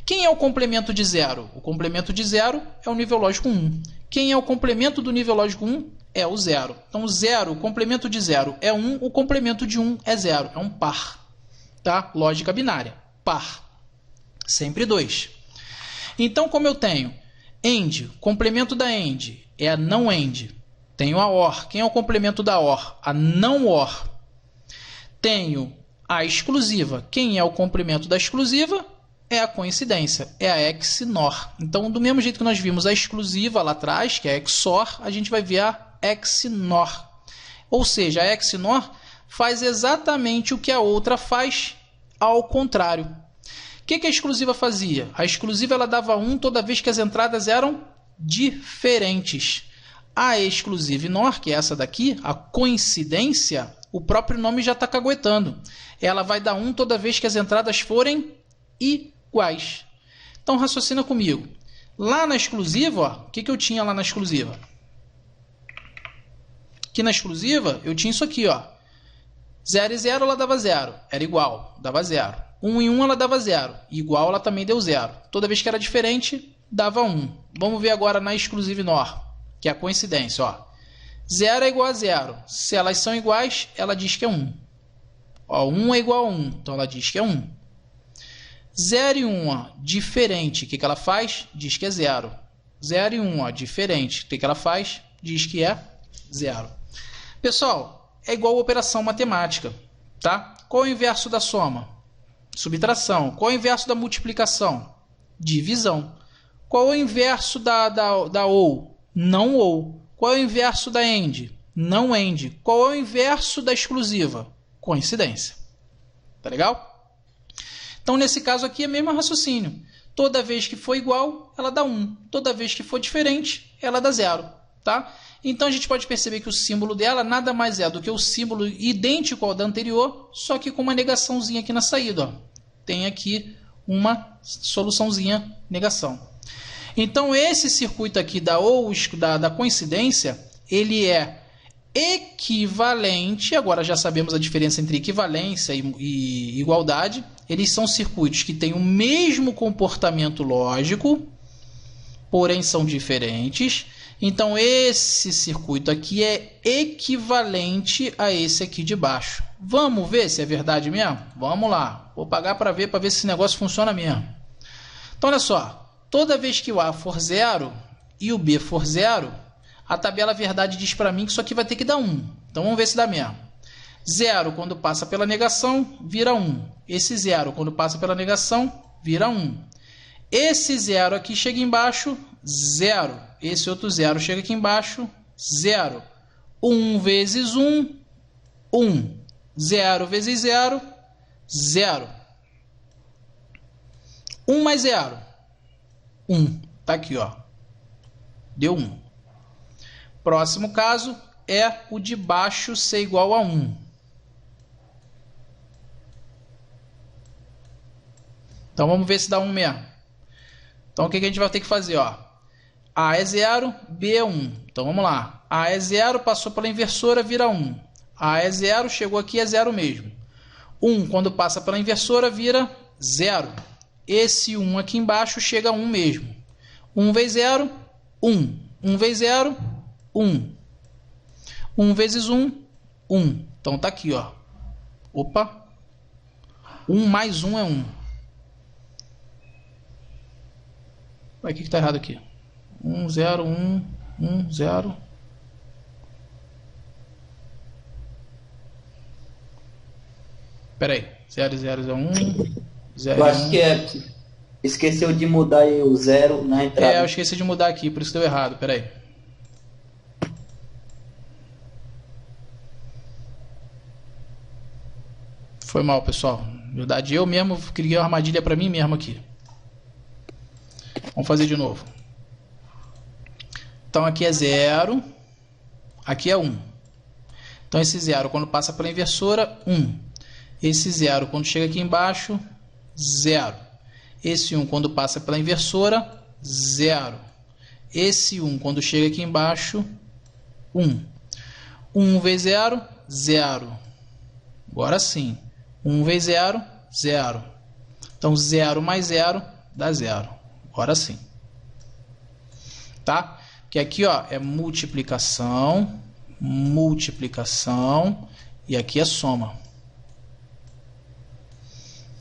Quem é o complemento de 0? O complemento de 0 é o nível lógico 1. Quem é o complemento do nível lógico 1? É o 0. Então 0, o complemento de 0 é 1, o complemento de 1 é 0. É um par. Tá? Lógica binária. Par. Sempre 2. Então como eu tenho AND, complemento da AND é a não AND. Tenho a OR. Quem é o complemento da OR? A não OR. Tenho a exclusiva. Quem é o complemento da exclusiva? É a coincidência, é a XNOR. Então, do mesmo jeito que nós vimos a exclusiva lá atrás, que é a XOR, a gente vai ver a XNOR. Ou seja, a XNOR faz exatamente o que a outra faz ao contrário. O que a exclusiva fazia? A exclusiva ela dava 1 toda vez que as entradas eram diferentes. A exclusiva NOR, que é essa daqui, a coincidência, o próprio nome já está caguetando. Ela vai dar 1 toda vez que as entradas forem iguais. Então raciocina comigo. Lá na exclusiva, ó, o que eu tinha lá na exclusiva? Aqui na exclusiva eu tinha isso aqui, ó. 0 e 0 ela dava 0, era igual, dava 0. 1 e 1 ela dava 0, igual ela também deu 0. Toda vez que era diferente, dava 1. Vamos ver agora na exclusiva NOR, que é a coincidência, ó. 0 é igual a 0. Se elas são iguais, ela diz que é 1. Ó, 1 é igual a 1, então ela diz que é 1. 0 e 1, ó, diferente, o que ela faz? Diz que é 0. 0 e 1, ó, diferente, o que ela faz? Diz que é 0. Pessoal, é igual a operação matemática, tá? Qual é o inverso da soma? Subtração. Qual é o inverso da multiplicação? Divisão. Qual é o inverso da OU? Não OU. Qual é o inverso da AND? Não AND. Qual é o inverso da exclusiva? Coincidência. Tá legal? Então, nesse caso aqui, é o mesmo raciocínio. Toda vez que for igual, ela dá 1. Toda vez que for diferente, ela dá 0. Tá? Então a gente pode perceber que o símbolo dela nada mais é do que o símbolo idêntico ao da anterior, só que com uma negaçãozinha aqui na saída. Ó. Tem aqui uma soluçãozinha negação. Então esse circuito aqui da coincidência, ele é equivalente, agora já sabemos a diferença entre equivalência e igualdade. Eles são circuitos que têm o mesmo comportamento lógico, porém são diferentes. Então esse circuito aqui é equivalente a esse aqui de baixo. Vamos ver se é verdade mesmo? Vamos lá. Vou pagar para ver se esse negócio funciona mesmo. Então olha só. Toda vez que o A for 0 e o B for 0, a tabela verdade diz para mim que isso aqui vai ter que dar 1. Então vamos ver se dá mesmo. 0 quando passa pela negação, vira 1. Esse 0 quando passa pela negação, vira 1. Esse 0 aqui chega embaixo, 0. Esse outro 0 chega aqui embaixo, 0. 1 vezes 1, 1. 0 vezes 0, 0. 1 mais 0, 1. Tá aqui, ó. Deu 1. Próximo caso é o de baixo ser igual a 1. Então vamos ver se dá 1 mesmo. Então o que a gente vai ter que fazer? Ó? A é 0, B é 1. Então vamos lá. A é 0, passou pela inversora, vira 1. A é 0, chegou aqui, é 0 mesmo. 1, quando passa pela inversora, vira 0. Esse 1 aqui embaixo chega a 1 mesmo. 1 vezes 0, 1. 1 vezes 0, 1. 1 vezes 1, 1. Então tá aqui, ó. Opa. 1 mais 1 é 1. Ué, o que está errado aqui? 1, 0, 1, 1, 0. Espera aí. 0, 0 é 1. 0 eu acho que esqueceu de mudar aí o 0 na entrada. Eu esqueci de mudar aqui, por isso deu errado. Espera aí. Foi mal, pessoal. Na verdade, eu mesmo criei uma armadilha para mim mesmo aqui. Vamos fazer de novo. Então aqui é 0. Aqui é 1. Então esse 0 quando passa pela inversora, 1. Esse 0 quando chega aqui embaixo, 0. Esse 1 quando passa pela inversora, 0. Esse 1 quando chega aqui embaixo, 1. 1 vezes 0, 0. Agora sim. 1 vezes 0, 0. Então 0 mais 0 dá 0. Agora sim. Tá? Que aqui, ó, é multiplicação, multiplicação e aqui é soma.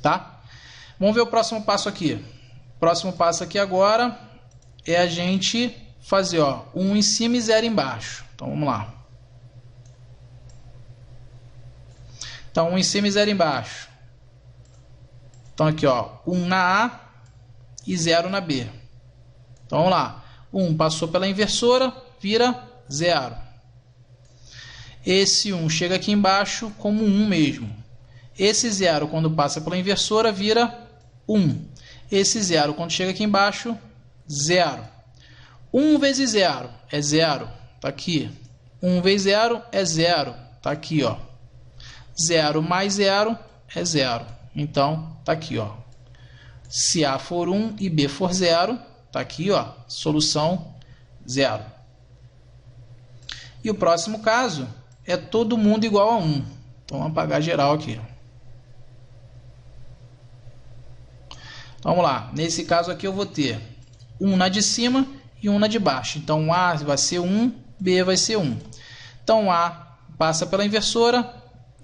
Tá? Vamos ver o próximo passo aqui. O próximo passo aqui agora é a gente fazer, ó, 1 em cima e 0 embaixo. Então vamos lá. Então 1 em cima e 0 embaixo. Então aqui, ó, 1 na A e 0 na B. Então vamos lá. 1 passou pela inversora, vira 0. Esse 1 chega aqui embaixo como 1 mesmo. Esse 0 quando passa pela inversora vira 1. Esse 0 quando chega aqui embaixo, 0. 1 vezes 0 é 0. Está aqui. 1 vezes 0 é 0. Está aqui, ó. 0 mais 0 é 0. Então, está aqui, ó. Se A for 1 e B for 0, está aqui, ó, solução 0. E o próximo caso é todo mundo igual a 1. Então, vamos apagar geral aqui. Então, vamos lá. Nesse caso aqui eu vou ter 1 na de cima e 1 na de baixo. Então, A vai ser 1, B vai ser 1. Então, A passa pela inversora,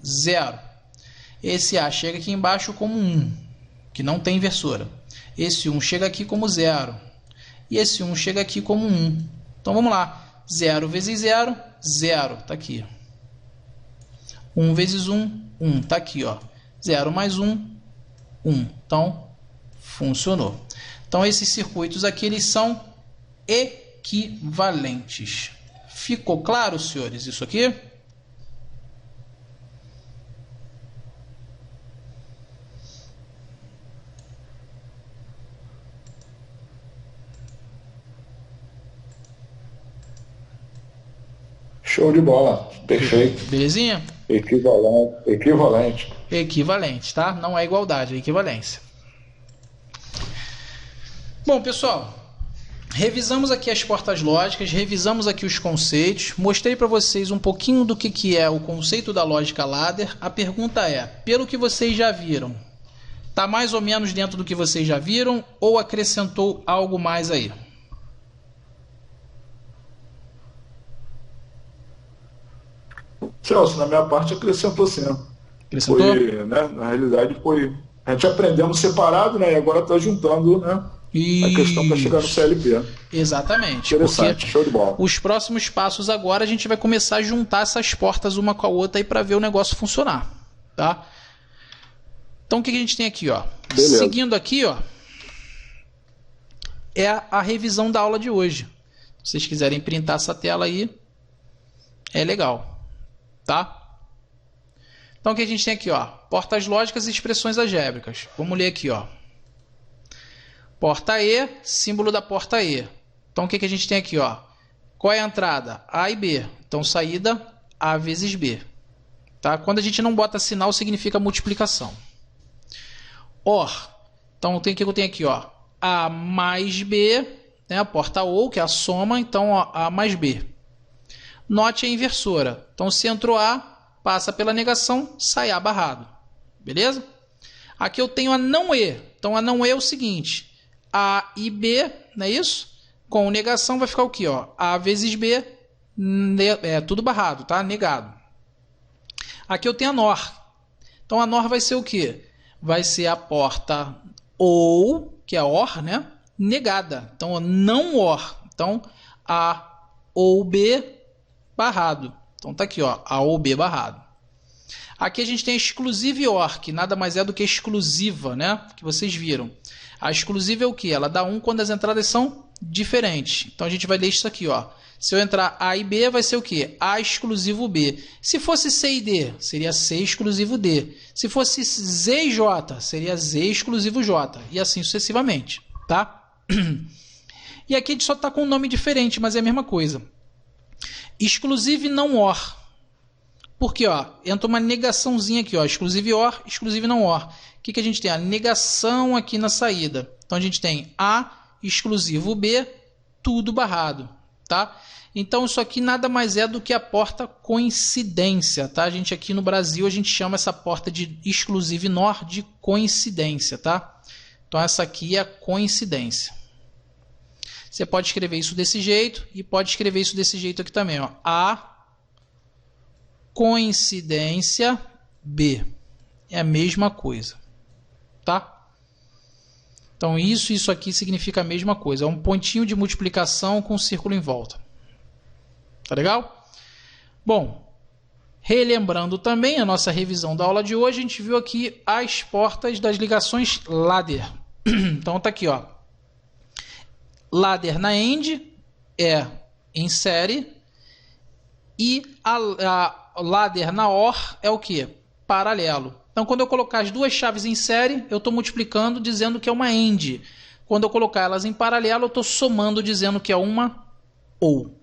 0. Esse A chega aqui embaixo como 1, que não tem inversora. Esse 1 chega aqui como 0. E esse 1 chega aqui como 1. Então, vamos lá. 0 vezes 0, 0. Está aqui. 1 vezes 1, 1. Está aqui, ó. 0 mais 1, 1. Então, funcionou. Então, esses circuitos aqui, eles são equivalentes. Ficou claro, senhores, isso aqui? Show de bola. Perfeito. Belezinha? Equivalente. Equivalente, tá? Não é igualdade, é equivalência. Bom, pessoal, revisamos aqui as portas lógicas, revisamos aqui os conceitos, mostrei para vocês um pouquinho do que é o conceito da lógica ladder. A pergunta é, pelo que vocês já viram, tá mais ou menos dentro do que vocês já viram ou acrescentou algo mais aí? Celso, na minha parte acrescentou sim. Acrescentou? Foi, né, na realidade foi... A gente aprendemos separado, né? E agora está juntando, né? A questão para chegar no CLP. Exatamente. Interessante, show de bola. Os próximos passos agora a gente vai começar a juntar essas portas uma com a outra aí para ver o negócio funcionar, tá? Então o que a gente tem aqui, ó? Beleza. Seguindo aqui, ó, é a revisão da aula de hoje. Se vocês quiserem printar essa tela aí, é legal, tá? Então o que a gente tem aqui, ó? Portas lógicas e expressões algébricas. Vamos ler aqui, ó. Porta E, símbolo da porta E. Então o que a gente tem aqui, ó? Qual é a entrada? A e B. Então saída A vezes B. Tá? Quando a gente não bota sinal, significa multiplicação. OR. Então tem que eu tenho aqui, ó, A mais B, né? A porta OU, que é a soma, então ó, A mais B. NOT é inversora. Então se entrou A, passa pela negação, sai A barrado. Beleza? Aqui eu tenho a não E. Então a não E é o seguinte, A e B, não é isso? Com negação vai ficar o quê? Ó? A vezes B, é tudo barrado, tá? Negado. Aqui eu tenho a NOR. Então a NOR vai ser o quê? Vai ser a porta OU, que é OR, né? Negada. Então não OR. Então A ou B barrado. Então tá aqui, ó, A ou B barrado. Aqui a gente tem a exclusive OR, que nada mais é do que exclusiva, né? Que vocês viram. A exclusiva é o que? Ela dá 1 quando as entradas são diferentes. Então a gente vai ler isso aqui, ó. Se eu entrar A e B, vai ser o que? A exclusivo B. Se fosse C e D, seria C exclusivo D. Se fosse Z e J, seria Z exclusivo J. E assim sucessivamente, tá? E aqui a gente só está com um nome diferente, mas é a mesma coisa. Exclusive não OR. Porque, ó, entra uma negaçãozinha aqui, ó, exclusive OR, exclusive não OR. O que a gente tem? A negação aqui na saída. Então a gente tem A exclusivo B, tudo barrado, tá? Então isso aqui nada mais é do que a porta coincidência, tá? A gente aqui no Brasil a gente chama essa porta de exclusive NOR de coincidência, tá? Então essa aqui é a coincidência. Você pode escrever isso desse jeito e pode escrever isso desse jeito aqui também, ó. A coincidência B. É a mesma coisa, tá? Então isso aqui significa a mesma coisa. É um pontinho de multiplicação com um círculo em volta. Tá legal? Bom, relembrando também a nossa revisão da aula de hoje, a gente viu aqui as portas das ligações ladder. Então tá aqui, ó. Ladder na AND é em série e a ladder na OR é o que? Paralelo. Então, quando eu colocar as duas chaves em série, eu estou multiplicando dizendo que é uma AND. Quando eu colocar elas em paralelo, eu estou somando dizendo que é uma OU.